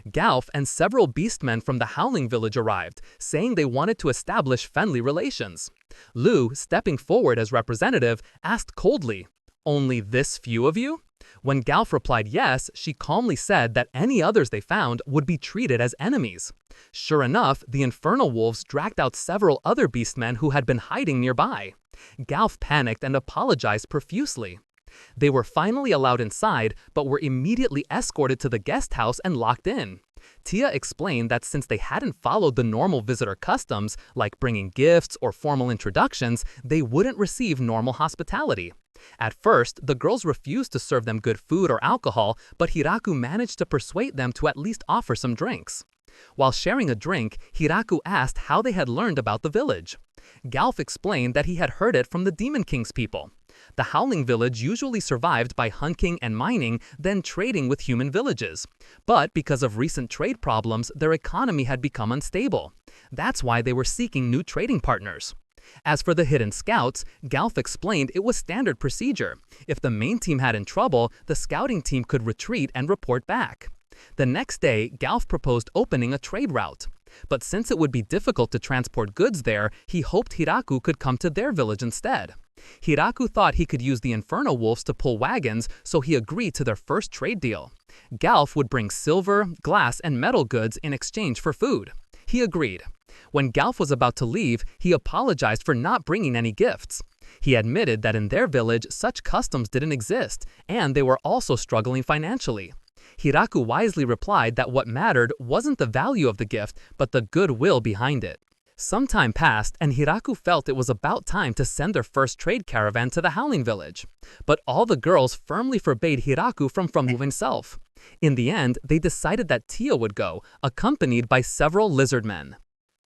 Galf and several beastmen from the Howling Village arrived, saying they wanted to establish friendly relations. Lu, stepping forward as representative, asked coldly, "Only this few of you?" When Galf replied yes, she calmly said that any others they found would be treated as enemies. Sure enough, the infernal wolves dragged out several other beastmen who had been hiding nearby. Galf panicked and apologized profusely. They were finally allowed inside, but were immediately escorted to the guest house and locked in. Tia explained that since they hadn't followed the normal visitor customs, like bringing gifts or formal introductions, they wouldn't receive normal hospitality. At first, the girls refused to serve them good food or alcohol, but Hiraku managed to persuade them to at least offer some drinks. While sharing a drink, Hiraku asked how they had learned about the village. Galf explained that he had heard it from the Demon King's people. The Howling Village usually survived by hunting and mining, then trading with human villages. But because of recent trade problems, their economy had become unstable. That's why they were seeking new trading partners. As for the hidden scouts, Galf explained it was standard procedure. If the main team had in trouble, the scouting team could retreat and report back. The next day, Galf proposed opening a trade route. But since it would be difficult to transport goods there, he hoped Hiraku could come to their village instead. Hiraku thought he could use the Inferno Wolves to pull wagons, so he agreed to their first trade deal. Galf would bring silver, glass, and metal goods in exchange for food. He agreed. When Galf was about to leave, he apologized for not bringing any gifts. He admitted that in their village, such customs didn't exist, and they were also struggling financially. Hiraku wisely replied that what mattered wasn't the value of the gift, but the goodwill behind it. Some time passed, and Hiraku felt it was about time to send their first trade caravan to the Howling Village. But all the girls firmly forbade Hiraku from moving himself. In the end, they decided that Tia would go, accompanied by several lizard men.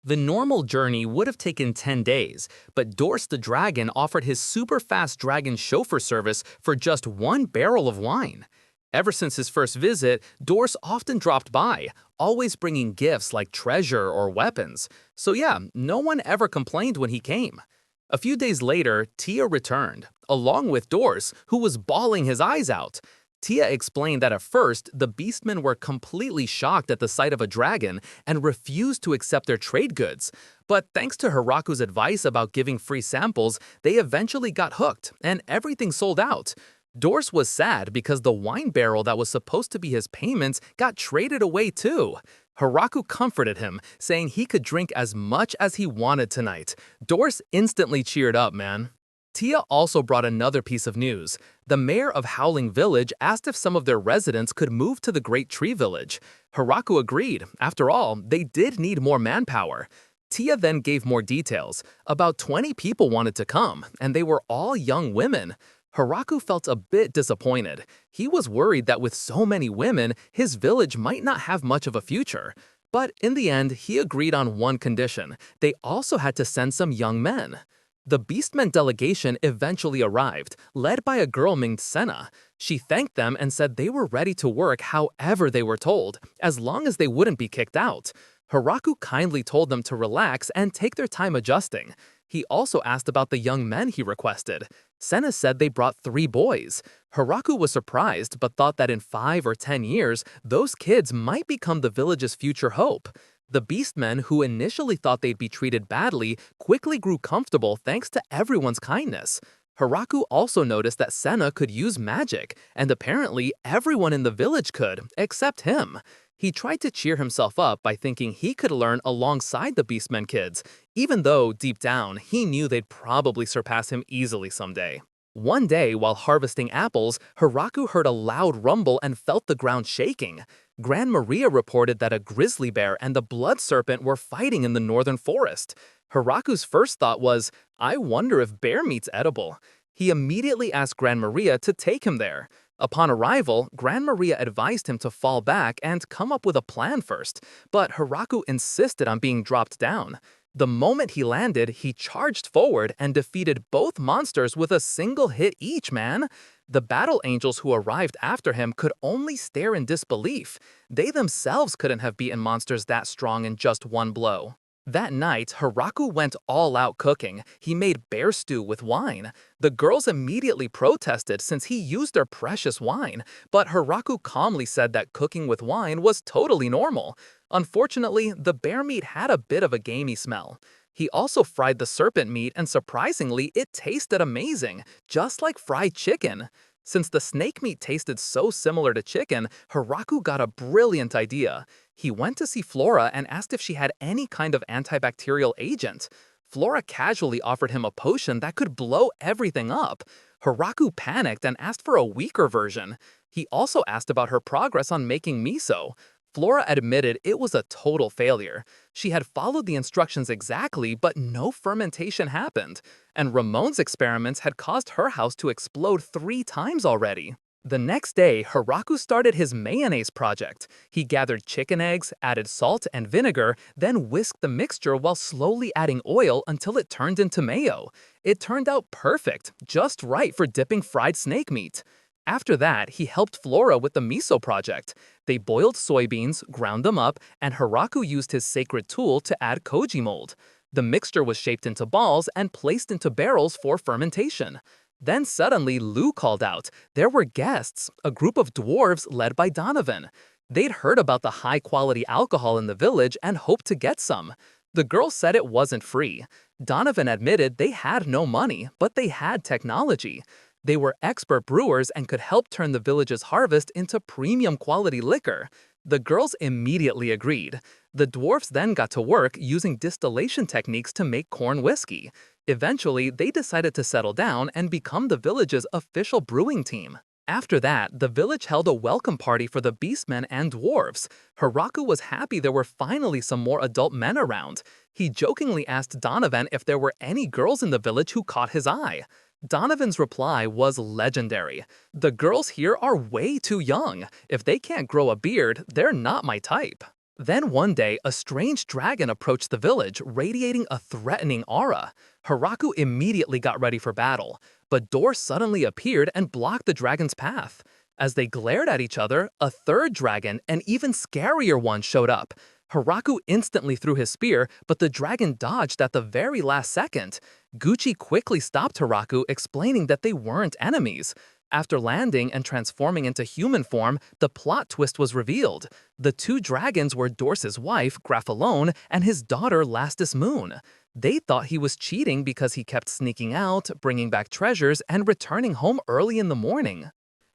The normal journey would have taken 10 days, but Dorse the dragon offered his super-fast dragon chauffeur service for just 1 barrel of wine. Ever since his first visit, Dorse often dropped by, always bringing gifts like treasure or weapons. So yeah, no one ever complained when he came. A few days later, Tia returned, along with Dorse, who was bawling his eyes out. Tia explained that at first, the beastmen were completely shocked at the sight of a dragon and refused to accept their trade goods. But thanks to Hiraku's advice about giving free samples, they eventually got hooked, and everything sold out. Dorse was sad because the wine barrel that was supposed to be his payments got traded away too. Hiraku comforted him, saying he could drink as much as he wanted tonight. Dorse instantly cheered up, man. Tia also brought another piece of news. The mayor of Howling Village asked if some of their residents could move to the Great Tree Village. Hiraku agreed. After all, they did need more manpower. Tia then gave more details. About 20 people wanted to come, and they were all young women. Hiraku felt a bit disappointed. He was worried that with so many women, his village might not have much of a future. But in the end, he agreed on one condition. They also had to send some young men. The Beastmen delegation eventually arrived, led by a girl named Senna. She thanked them and said they were ready to work however they were told, as long as they wouldn't be kicked out. Hiraku kindly told them to relax and take their time adjusting. He also asked about the young men he requested. Senna said they brought 3 boys. Hiraku was surprised but thought that in 5 or 10 years, those kids might become the village's future hope. The beastmen, who initially thought they'd be treated badly, quickly grew comfortable thanks to everyone's kindness. Hiraku also noticed that Senna could use magic, and apparently everyone in the village could, except him. He tried to cheer himself up by thinking he could learn alongside the beastmen kids, even though, deep down, he knew they'd probably surpass him easily someday. One day, while harvesting apples, Hiraku heard a loud rumble and felt the ground shaking. Gran Maria reported that a grizzly bear and the blood serpent were fighting in the northern forest. Hiraku's first thought was, I wonder if bear meat's edible. He immediately asked Gran Maria to take him there. Upon arrival, Gran Maria advised him to fall back and come up with a plan first, but Hiraku insisted on being dropped down. The moment he landed, he charged forward and defeated both monsters with a single hit each, man. The battle angels who arrived after him could only stare in disbelief. They themselves couldn't have beaten monsters that strong in just one blow. That night, Hiraku went all out cooking. He made bear stew with wine. The girls immediately protested since he used their precious wine, but Hiraku calmly said that cooking with wine was totally normal. Unfortunately, the bear meat had a bit of a gamey smell. He also fried the serpent meat, and surprisingly, it tasted amazing, just like fried chicken. Since the snake meat tasted so similar to chicken, Hiraku got a brilliant idea. He went to see Flora and asked if she had any kind of antibacterial agent. Flora casually offered him a potion that could blow everything up. Hiraku panicked and asked for a weaker version. He also asked about her progress on making miso. Flora admitted it was a total failure. She had followed the instructions exactly, but no fermentation happened. And Ramon's experiments had caused her house to explode 3 times already. The next day, Hiraku started his mayonnaise project. He gathered chicken eggs, added salt and vinegar, then whisked the mixture while slowly adding oil until it turned into mayo. It turned out perfect, just right for dipping fried snake meat. After that, he helped Flora with the miso project. They boiled soybeans, ground them up, and Hiraku used his sacred tool to add koji mold. The mixture was shaped into balls and placed into barrels for fermentation. Then suddenly, Lou called out. There were guests, a group of dwarves led by Donovan. They'd heard about the high-quality alcohol in the village and hoped to get some. The girl said it wasn't free. Donovan admitted they had no money, but they had technology. They were expert brewers and could help turn the village's harvest into premium quality liquor. The girls immediately agreed. The dwarfs then got to work using distillation techniques to make corn whiskey. Eventually, they decided to settle down and become the village's official brewing team. After that, the village held a welcome party for the beastmen and dwarves. Hiraku was happy there were finally some more adult men around. He jokingly asked Donovan if there were any girls in the village who caught his eye. Donovan's reply was legendary. The girls here are way too young. If they can't grow a beard, they're not my type. Then one day, a strange dragon approached the village, radiating a threatening aura. Hiraku immediately got ready for battle, but doors suddenly appeared and blocked the dragon's path. As they glared at each other, a third dragon, an even scarier one, showed up. Hiraku instantly threw his spear, but the dragon dodged at the very last second. Gucci quickly stopped Hiraku, explaining that they weren't enemies. After landing and transforming into human form, the plot twist was revealed. The 2 dragons were Dorse's wife, Grafalone, and his daughter, Lastus Moon. They thought he was cheating because he kept sneaking out, bringing back treasures, and returning home early in the morning.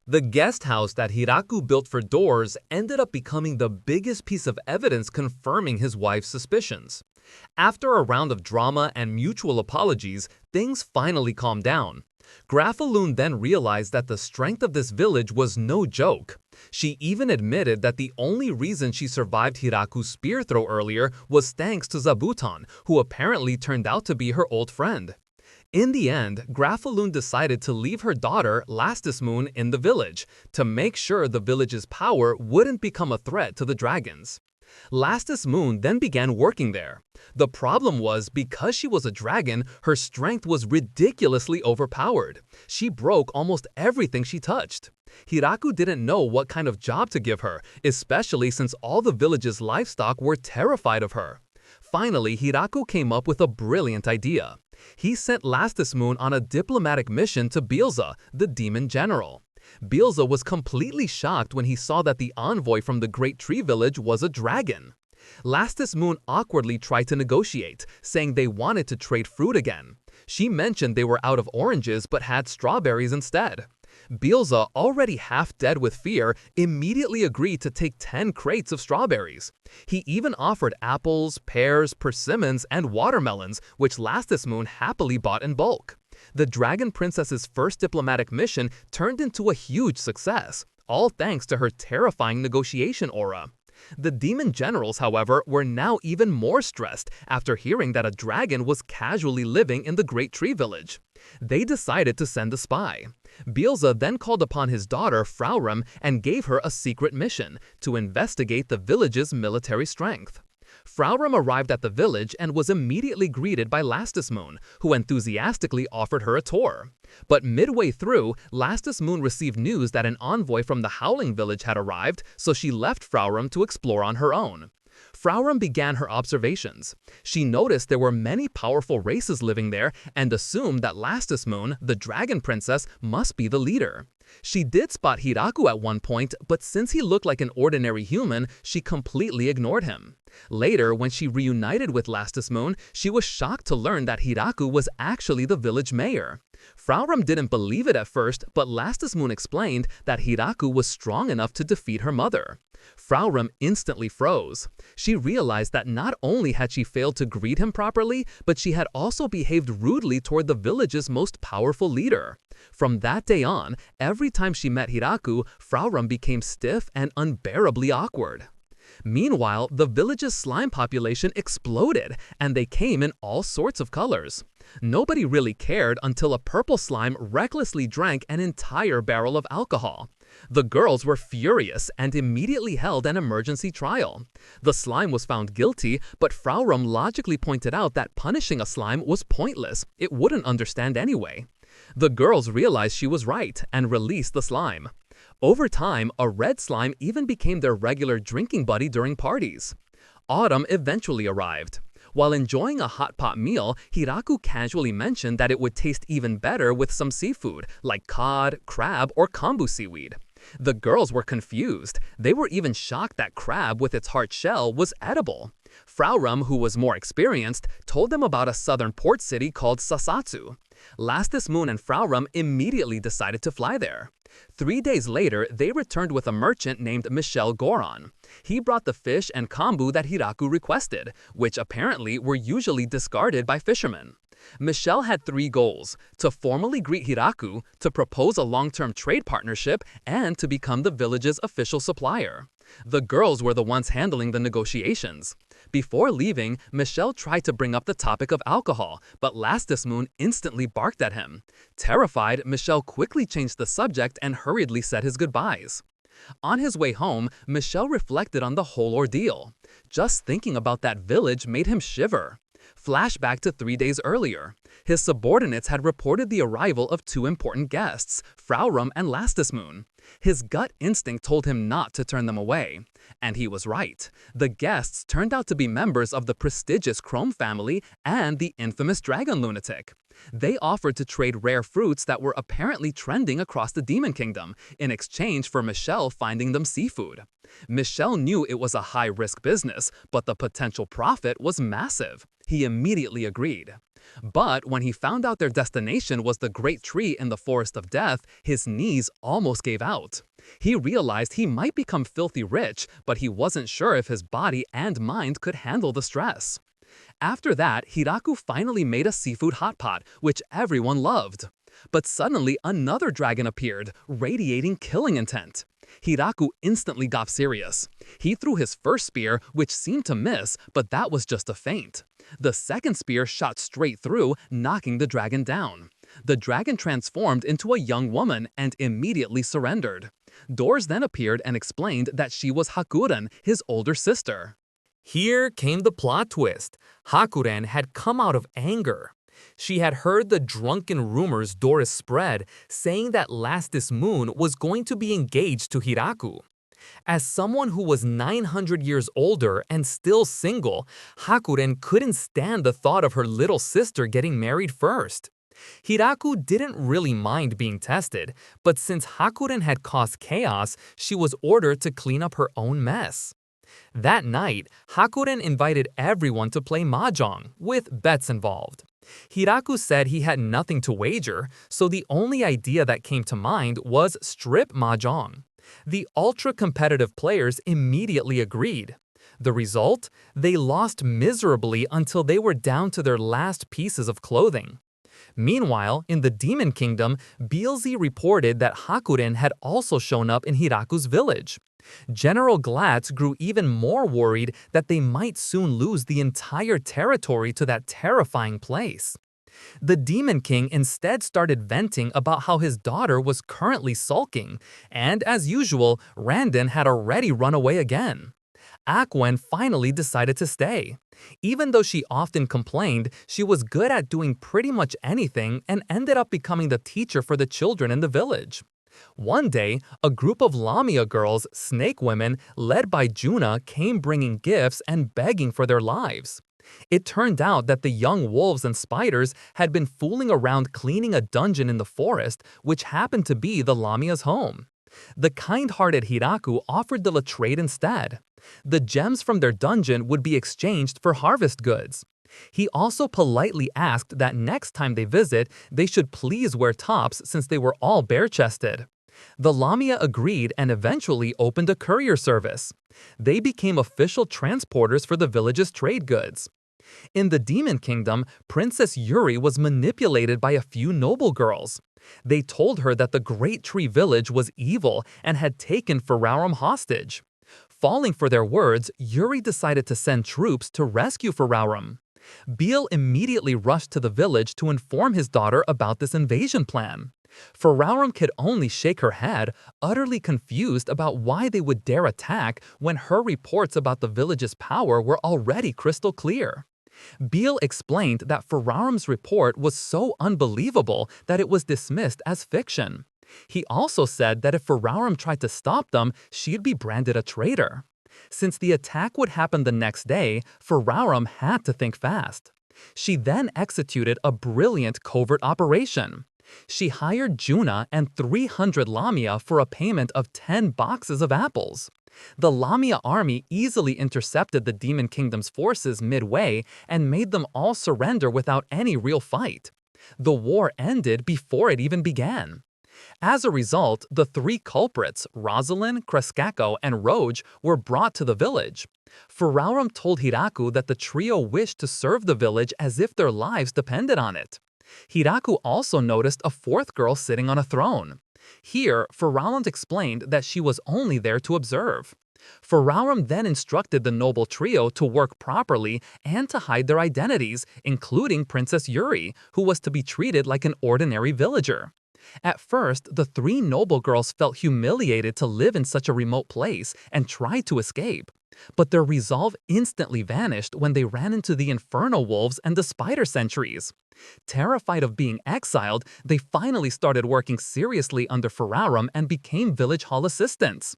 The guest house that Hiraku built for Doors ended up becoming the biggest piece of evidence confirming his wife's suspicions. After a round of drama and mutual apologies, things finally calmed down. Grafaloon then realized that the strength of this village was no joke. She even admitted that the only reason she survived Hiraku's spear throw earlier was thanks to Zabuton, who apparently turned out to be her old friend. In the end, Grafaloon decided to leave her daughter, Lastus Moon, in the village, to make sure the village's power wouldn't become a threat to the dragons. Lastus Moon then began working there. The problem was, because she was a dragon, her strength was ridiculously overpowered. She broke almost everything she touched. Hiraku didn't know what kind of job to give her, especially since all the village's livestock were terrified of her. Finally, Hiraku came up with a brilliant idea. He sent Lastus Moon on a diplomatic mission to Beelza, the demon general. Beelza was completely shocked when he saw that the envoy from the Great Tree Village was a dragon. Lastus Moon awkwardly tried to negotiate, saying they wanted to trade fruit again. She mentioned they were out of oranges but had strawberries instead. Beelza, already half dead with fear, immediately agreed to take 10 crates of strawberries. He even offered apples, pears, persimmons, and watermelons, which Lastus Moon happily bought in bulk. The Dragon Princess's first diplomatic mission turned into a huge success, all thanks to her terrifying negotiation aura. The demon generals, however, were now even more stressed after hearing that a dragon was casually living in the Great Tree Village. They decided to send a spy. Beelza then called upon his daughter, Frauram, and gave her a secret mission to investigate the village's military strength. Frauram arrived at the village and was immediately greeted by Moon, who enthusiastically offered her a tour. But midway through, Moon received news that an envoy from the Howling village had arrived, so she left Frauram to explore on her own. Frauram began her observations. She noticed there were many powerful races living there and assumed that Moon, the dragon princess, must be the leader. She did spot Hiraku at one point, but since he looked like an ordinary human, she completely ignored him. Later, when she reunited with Moon, she was shocked to learn that Hiraku was actually the village mayor. Frauram didn't believe it at first, but Moon explained that Hiraku was strong enough to defeat her mother. Frauram instantly froze. She realized that not only had she failed to greet him properly, but she had also behaved rudely toward the village's most powerful leader. From that day on, every time she met Hiraku, Frauram became stiff and unbearably awkward. Meanwhile, the village's slime population exploded, and they came in all sorts of colors. Nobody really cared until a purple slime recklessly drank an entire barrel of alcohol. The girls were furious and immediately held an emergency trial. The slime was found guilty, but Frauram logically pointed out that punishing a slime was pointless. It wouldn't understand anyway. The girls realized she was right and released the slime. Over time, a red slime even became their regular drinking buddy during parties. Autumn eventually arrived. While enjoying a hot pot meal, Hiraku casually mentioned that it would taste even better with some seafood, like cod, crab, or kombu seaweed. The girls were confused. They were even shocked that crab with its hard shell was edible. Frauram, who was more experienced, told them about a southern port city called Sasatsu. Moon and Frauram immediately decided to fly there. 3 days later, they returned with a merchant named Michel Goron. He brought the fish and kombu that Hiraku requested, which apparently were usually discarded by fishermen. Michel had 3 goals: to formally greet Hiraku, to propose a long-term trade partnership, and to become the village's official supplier. The girls were the ones handling the negotiations. Before leaving, Michel tried to bring up the topic of alcohol, but Moon instantly barked at him. Terrified, Michel quickly changed the subject and hurriedly said his goodbyes. On his way home, Michel reflected on the whole ordeal. Just thinking about that village made him shiver. Flashback to 3 days earlier. His subordinates had reported the arrival of 2 important guests, Frauram and Moon. His gut instinct told him not to turn them away. And he was right. The guests turned out to be members of the prestigious Chrome family and the infamous Dragon Lunatic. They offered to trade rare fruits that were apparently trending across the Demon Kingdom, in exchange for Michel finding them seafood. Michel knew it was a high-risk business, but the potential profit was massive. He immediately agreed. But when he found out their destination was the great tree in the Forest of Death, his knees almost gave out. He realized he might become filthy rich, but he wasn't sure if his body and mind could handle the stress. After that, Hiraku finally made a seafood hot pot, which everyone loved. But suddenly another dragon appeared, radiating killing intent. Hiraku instantly got serious. He threw his first spear, which seemed to miss, but that was just a feint. The second spear shot straight through, knocking the dragon down. The dragon transformed into a young woman and immediately surrendered. Doors then appeared and explained that she was Hakuren, his older sister. Here came the plot twist. Hakuren had come out of anger. She had heard the drunken rumors Doris spread, saying that Moon was going to be engaged to Hiraku. As someone who was 900 years older and still single, Hakuren couldn't stand the thought of her little sister getting married first. Hiraku didn't really mind being tested, but since Hakuren had caused chaos, she was ordered to clean up her own mess. That night, Hakuren invited everyone to play mahjong, with bets involved. Hiraku said he had nothing to wager, so the only idea that came to mind was strip mahjong. The ultra-competitive players immediately agreed. The result? They lost miserably until they were down to their last pieces of clothing. Meanwhile, in the Demon Kingdom, Beelzy reported that Hakuren had also shown up in Hiraku's village. General Glatz grew even more worried that they might soon lose the entire territory to that terrifying place. The Demon King instead started venting about how his daughter was currently sulking, and as usual, Randon had already run away again. Akwen finally decided to stay. Even though she often complained, she was good at doing pretty much anything and ended up becoming the teacher for the children in the village. One day, a group of Lamia girls, snake women, led by Juna, came bringing gifts and begging for their lives. It turned out that the young wolves and spiders had been fooling around cleaning a dungeon in the forest, which happened to be the Lamia's home. The kind-hearted Hiraku offered them a trade instead. The gems from their dungeon would be exchanged for harvest goods. He also politely asked that next time they visit, they should please wear tops since they were all bare-chested. The Lamia agreed and eventually opened a courier service. They became official transporters for the village's trade goods. In the Demon Kingdom, Princess Yuri was manipulated by a few noble girls. They told her that the Great Tree Village was evil and had taken Fararum hostage. Falling for their words, Yuri decided to send troops to rescue Fararum. Beal immediately rushed to the village to inform his daughter about this invasion plan. Fararum could only shake her head, utterly confused about why they would dare attack when her reports about the village's power were already crystal clear. Beal explained that Fararum's report was so unbelievable that it was dismissed as fiction. He also said that if Fararum tried to stop them, she'd be branded a traitor. Since the attack would happen the next day, Fararum had to think fast. She then executed a brilliant covert operation. She hired Juna and 300 Lamia for a payment of 10 boxes of apples. The Lamia army easily intercepted the Demon Kingdom's forces midway and made them all surrender without any real fight. The war ended before it even began. As a result, the three culprits, Rosalind, Creskako, and Roge, were brought to the village. Fararum told Hiraku that the trio wished to serve the village as if their lives depended on it. Hiraku also noticed a fourth girl sitting on a throne. Here, Fararum explained that she was only there to observe. Fararum then instructed the noble trio to work properly and to hide their identities, including Princess Yuri, who was to be treated like an ordinary villager. At first, the three noble girls felt humiliated to live in such a remote place and tried to escape. But their resolve instantly vanished when they ran into the infernal wolves and the spider sentries. Terrified of being exiled, they finally started working seriously under Fararum and became village hall assistants.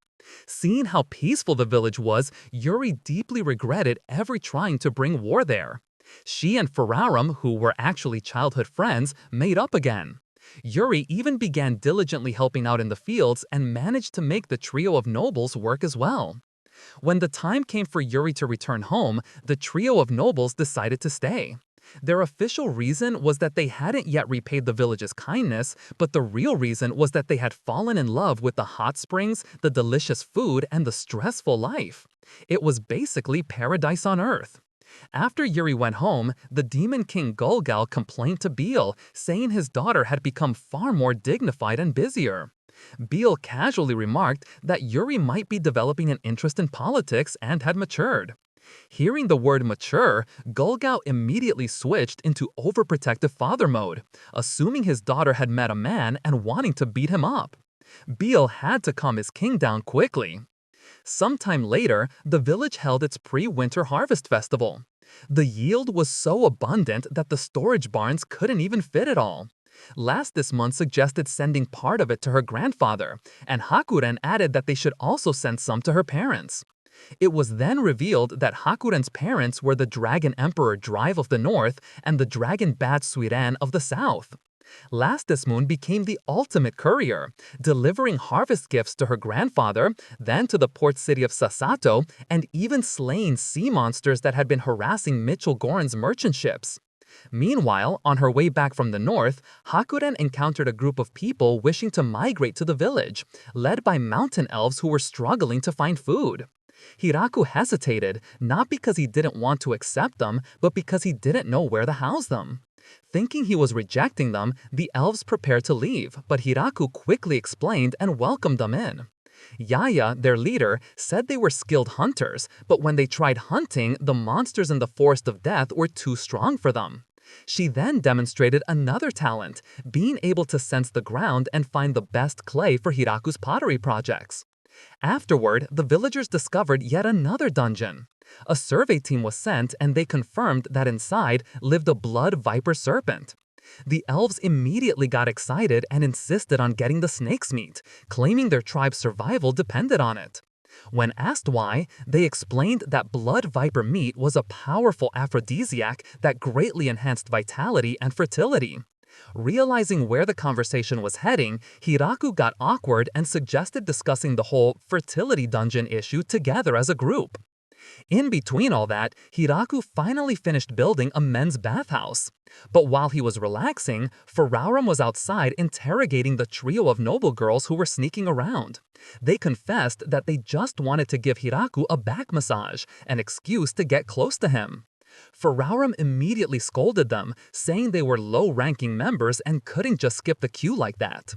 Seeing how peaceful the village was, Yuri deeply regretted ever trying to bring war there. She and Fararum, who were actually childhood friends, made up again. Yuri even began diligently helping out in the fields and managed to make the trio of nobles work as well. When the time came for Yuri to return home, the trio of nobles decided to stay. Their official reason was that they hadn't yet repaid the village's kindness, but the real reason was that they had fallen in love with the hot springs, the delicious food, and the stressful life. It was basically paradise on earth. After Yuri went home, the Demon King Golgal complained to Beal, saying his daughter had become far more dignified and busier. Beal casually remarked that Yuri might be developing an interest in politics and had matured. Hearing the word mature, Golgal immediately switched into overprotective father mode, assuming his daughter had met a man and wanting to beat him up. Beal had to calm his king down quickly. Sometime later, the village held its pre-winter harvest festival. The yield was so abundant that the storage barns couldn't even fit it all. Last this month suggested sending part of it to her grandfather, and Hakuren added that they should also send some to her parents. It was then revealed that Hakuren's parents were the Dragon Emperor Drive of the north and the Dragon Bat Suiren of the south. Last this moon became the ultimate courier, delivering harvest gifts to her grandfather, then to the port city of Sasato, and even slaying sea monsters that had been harassing Mitchell Goran's merchant ships. Meanwhile, on her way back from the north, Hakuren encountered a group of people wishing to migrate to the village, led by mountain elves who were struggling to find food. Hiraku hesitated, not because he didn't want to accept them, but because he didn't know where to house them. Thinking he was rejecting them, the elves prepared to leave, but Hiraku quickly explained and welcomed them in. Yaya, their leader, said they were skilled hunters, but when they tried hunting, the monsters in the Forest of Death were too strong for them. She then demonstrated another talent, being able to sense the ground and find the best clay for Hiraku's pottery projects. Afterward, the villagers discovered yet another dungeon. A survey team was sent and they confirmed that inside lived a blood viper serpent. The elves immediately got excited and insisted on getting the snake's meat, claiming their tribe's survival depended on it. When asked why, they explained that blood viper meat was a powerful aphrodisiac that greatly enhanced vitality and fertility. Realizing where the conversation was heading, Hiraku got awkward and suggested discussing the whole fertility dungeon issue together as a group. In between all that, Hiraku finally finished building a men's bathhouse. But while he was relaxing, Fararam was outside interrogating the trio of noble girls who were sneaking around. They confessed that they just wanted to give Hiraku a back massage, an excuse to get close to him. Fararam immediately scolded them, saying they were low-ranking members and couldn't just skip the queue like that.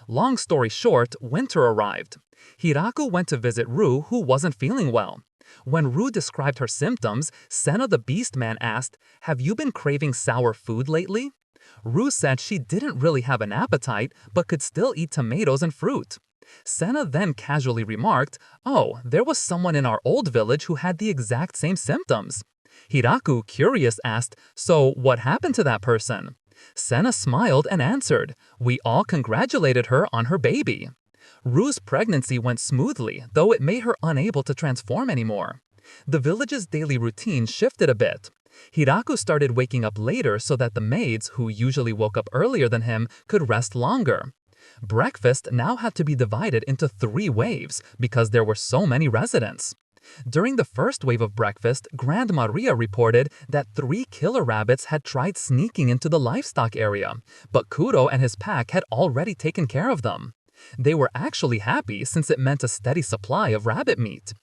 Long story short, winter arrived. Hiraku went to visit Ru, who wasn't feeling well. When Ru described her symptoms, Senna the beastman asked, "Have you been craving sour food lately?" Ru said she didn't really have an appetite, but could still eat tomatoes and fruit. Senna then casually remarked, "Oh, there was someone in our old village who had the exact same symptoms." Hiraku, curious, asked, "So what happened to that person?" Senna smiled and answered, "We all congratulated her on her baby." Ru's pregnancy went smoothly, though it made her unable to transform anymore. The village's daily routine shifted a bit. Hiraku started waking up later so that the maids, who usually woke up earlier than him, could rest longer. Breakfast now had to be divided into 3 waves because there were so many residents. During the first wave of breakfast, Grand Maria reported that 3 killer rabbits had tried sneaking into the livestock area, but Kuro and his pack had already taken care of them. They were actually happy since it meant a steady supply of rabbit meat.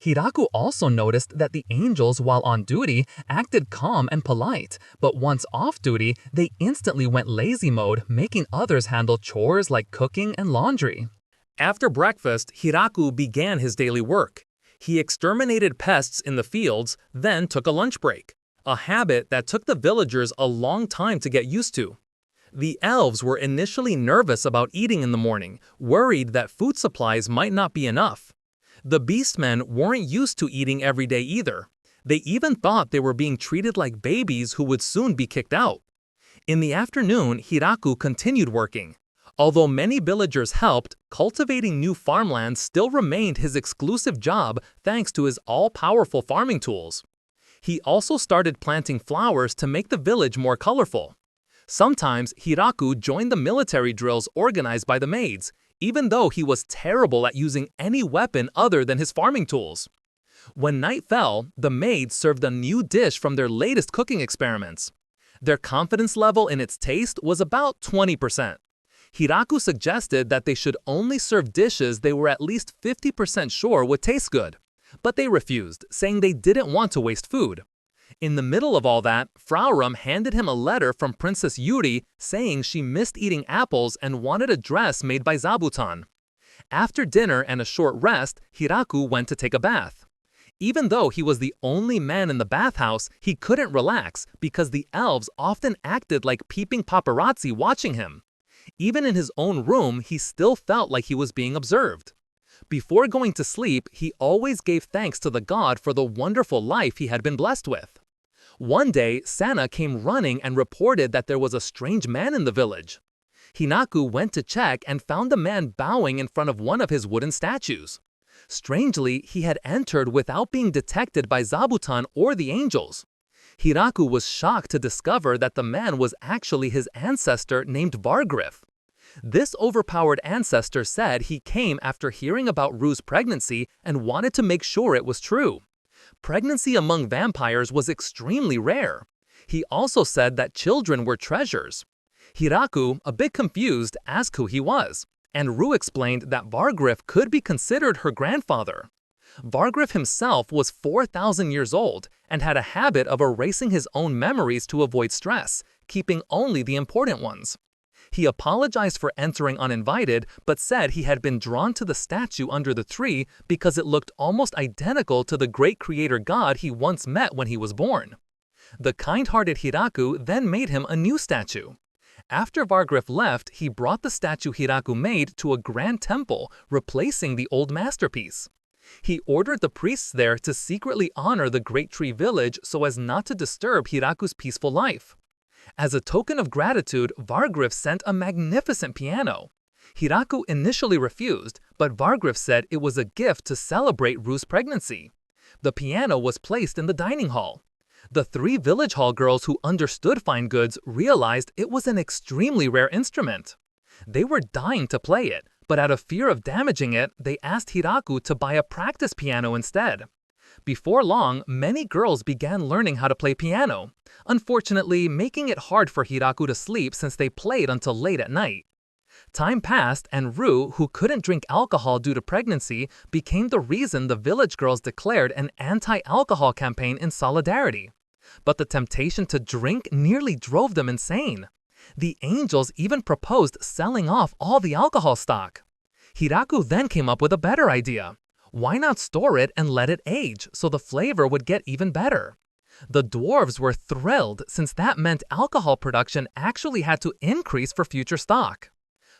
Hiraku also noticed that the angels, while on duty, acted calm and polite, but once off duty, they instantly went lazy mode, making others handle chores like cooking and laundry. After breakfast, Hiraku began his daily work. He exterminated pests in the fields, then took a lunch break, a habit that took the villagers a long time to get used to. The elves were initially nervous about eating in the morning, worried that food supplies might not be enough. The beastmen weren't used to eating every day either. They even thought they were being treated like babies who would soon be kicked out. In the afternoon, Hiraku continued working. Although many villagers helped, cultivating new farmland still remained his exclusive job thanks to his all-powerful farming tools. He also started planting flowers to make the village more colorful. Sometimes Hiraku joined the military drills organized by the maids, even though he was terrible at using any weapon other than his farming tools. When night fell, the maids served a new dish from their latest cooking experiments. Their confidence level in its taste was about 20%. Hiraku suggested that they should only serve dishes they were at least 50% sure would taste good, but they refused, saying they didn't want to waste food. In the middle of all that, Frauram handed him a letter from Princess Yuri saying she missed eating apples and wanted a dress made by Zabuton. After dinner and a short rest, Hiraku went to take a bath. Even though he was the only man in the bathhouse, he couldn't relax because the elves often acted like peeping paparazzi watching him. Even in his own room, he still felt like he was being observed. Before going to sleep, he always gave thanks to the god for the wonderful life he had been blessed with. One day, Sana came running and reported that there was a strange man in the village. Hinaku went to check and found the man bowing in front of one of his wooden statues. Strangely, he had entered without being detected by Zabuton or the angels. Hiraku was shocked to discover that the man was actually his ancestor named Vargriff. This overpowered ancestor said he came after hearing about Ru's pregnancy and wanted to make sure it was true. Pregnancy among vampires was extremely rare. He also said that children were treasures. Hiraku, a bit confused, asked who he was, and Ru explained that Vargriff could be considered her grandfather. Vargriff himself was 4,000 years old and had a habit of erasing his own memories to avoid stress, keeping only the important ones. He apologized for entering uninvited, but said he had been drawn to the statue under the tree because it looked almost identical to the great creator god he once met when he was born. The kind-hearted Hiraku then made him a new statue. After Vargriff left, he brought the statue Hiraku made to a grand temple, replacing the old masterpiece. He ordered the priests there to secretly honor the Great Tree Village so as not to disturb Hiraku's peaceful life. As a token of gratitude, Vargriff sent a magnificent piano. Hiraku initially refused, but Vargriff said it was a gift to celebrate Rue's pregnancy. The piano was placed in the dining hall. The 3 village hall girls who understood fine goods realized it was an extremely rare instrument. They were dying to play it, but out of fear of damaging it, they asked Hiraku to buy a practice piano instead. Before long, many girls began learning how to play piano, unfortunately making it hard for Hiraku to sleep since they played until late at night. Time passed and Rue, who couldn't drink alcohol due to pregnancy, became the reason the village girls declared an anti-alcohol campaign in solidarity. But the temptation to drink nearly drove them insane. The angels even proposed selling off all the alcohol stock. Hiraku then came up with a better idea. Why not store it and let it age so the flavor would get even better? The dwarves were thrilled since that meant alcohol production actually had to increase for future stock.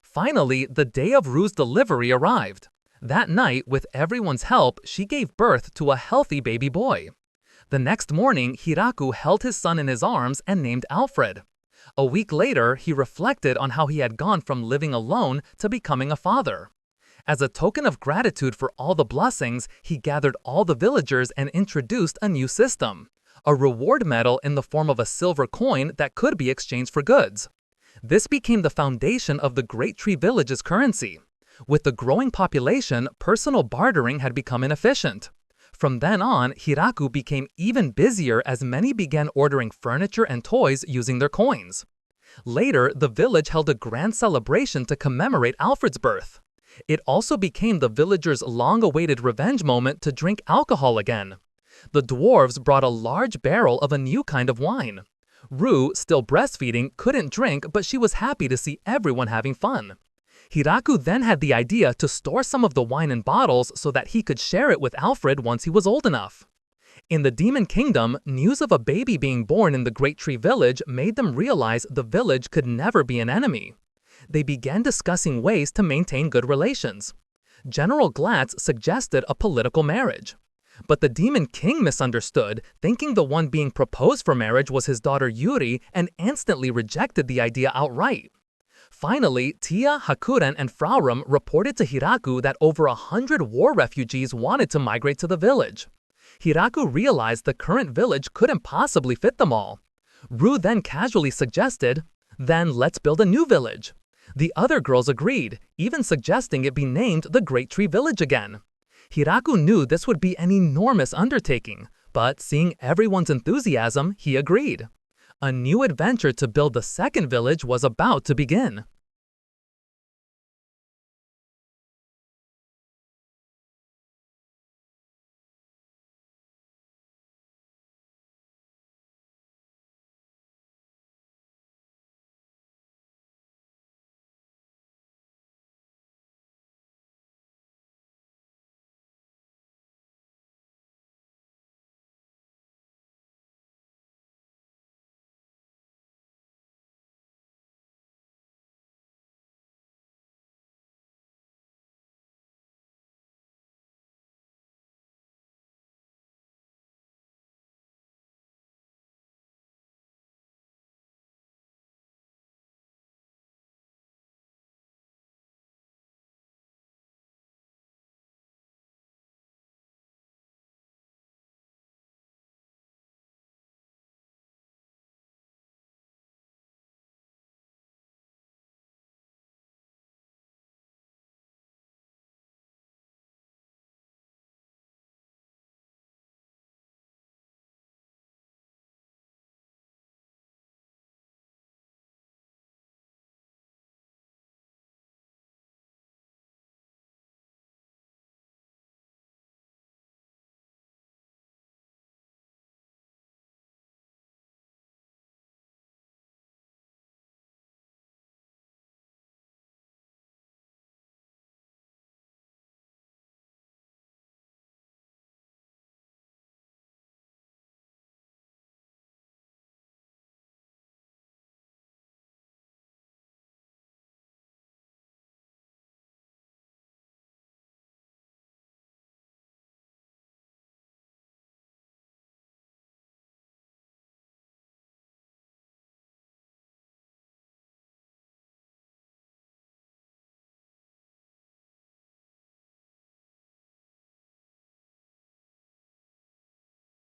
Finally, the day of Rue's delivery arrived. That night, with everyone's help, she gave birth to a healthy baby boy. The next morning, Hiraku held his son in his arms and named Alfred. A week later, he reflected on how he had gone from living alone to becoming a father. As a token of gratitude for all the blessings, he gathered all the villagers and introduced a new system, a reward medal in the form of a silver coin that could be exchanged for goods. This became the foundation of the Great Tree Village's currency. With the growing population, personal bartering had become inefficient. From then on, Hiraku became even busier as many began ordering furniture and toys using their coins. Later, the village held a grand celebration to commemorate Alfred's birth. It also became the villagers' long-awaited revenge moment to drink alcohol again. The dwarves brought a large barrel of a new kind of wine. Rue, still breastfeeding, couldn't drink, but she was happy to see everyone having fun. Hiraku then had the idea to store some of the wine in bottles so that he could share it with Alfred once he was old enough. In the Demon Kingdom, news of a baby being born in the Great Tree Village made them realize the village could never be an enemy. They began discussing ways to maintain good relations. General Glatz suggested a political marriage. But the Demon King misunderstood, thinking the one being proposed for marriage was his daughter Yuri, and instantly rejected the idea outright. Finally, Tia, Hakuren, and Fraurum reported to Hiraku that over 100 war refugees wanted to migrate to the village. Hiraku realized the current village couldn't possibly fit them all. Rue then casually suggested, "Then let's build a new village." The other girls agreed, even suggesting it be named the Great Tree Village again. Hiraku knew this would be an enormous undertaking, but seeing everyone's enthusiasm, he agreed. A new adventure to build the second village was about to begin.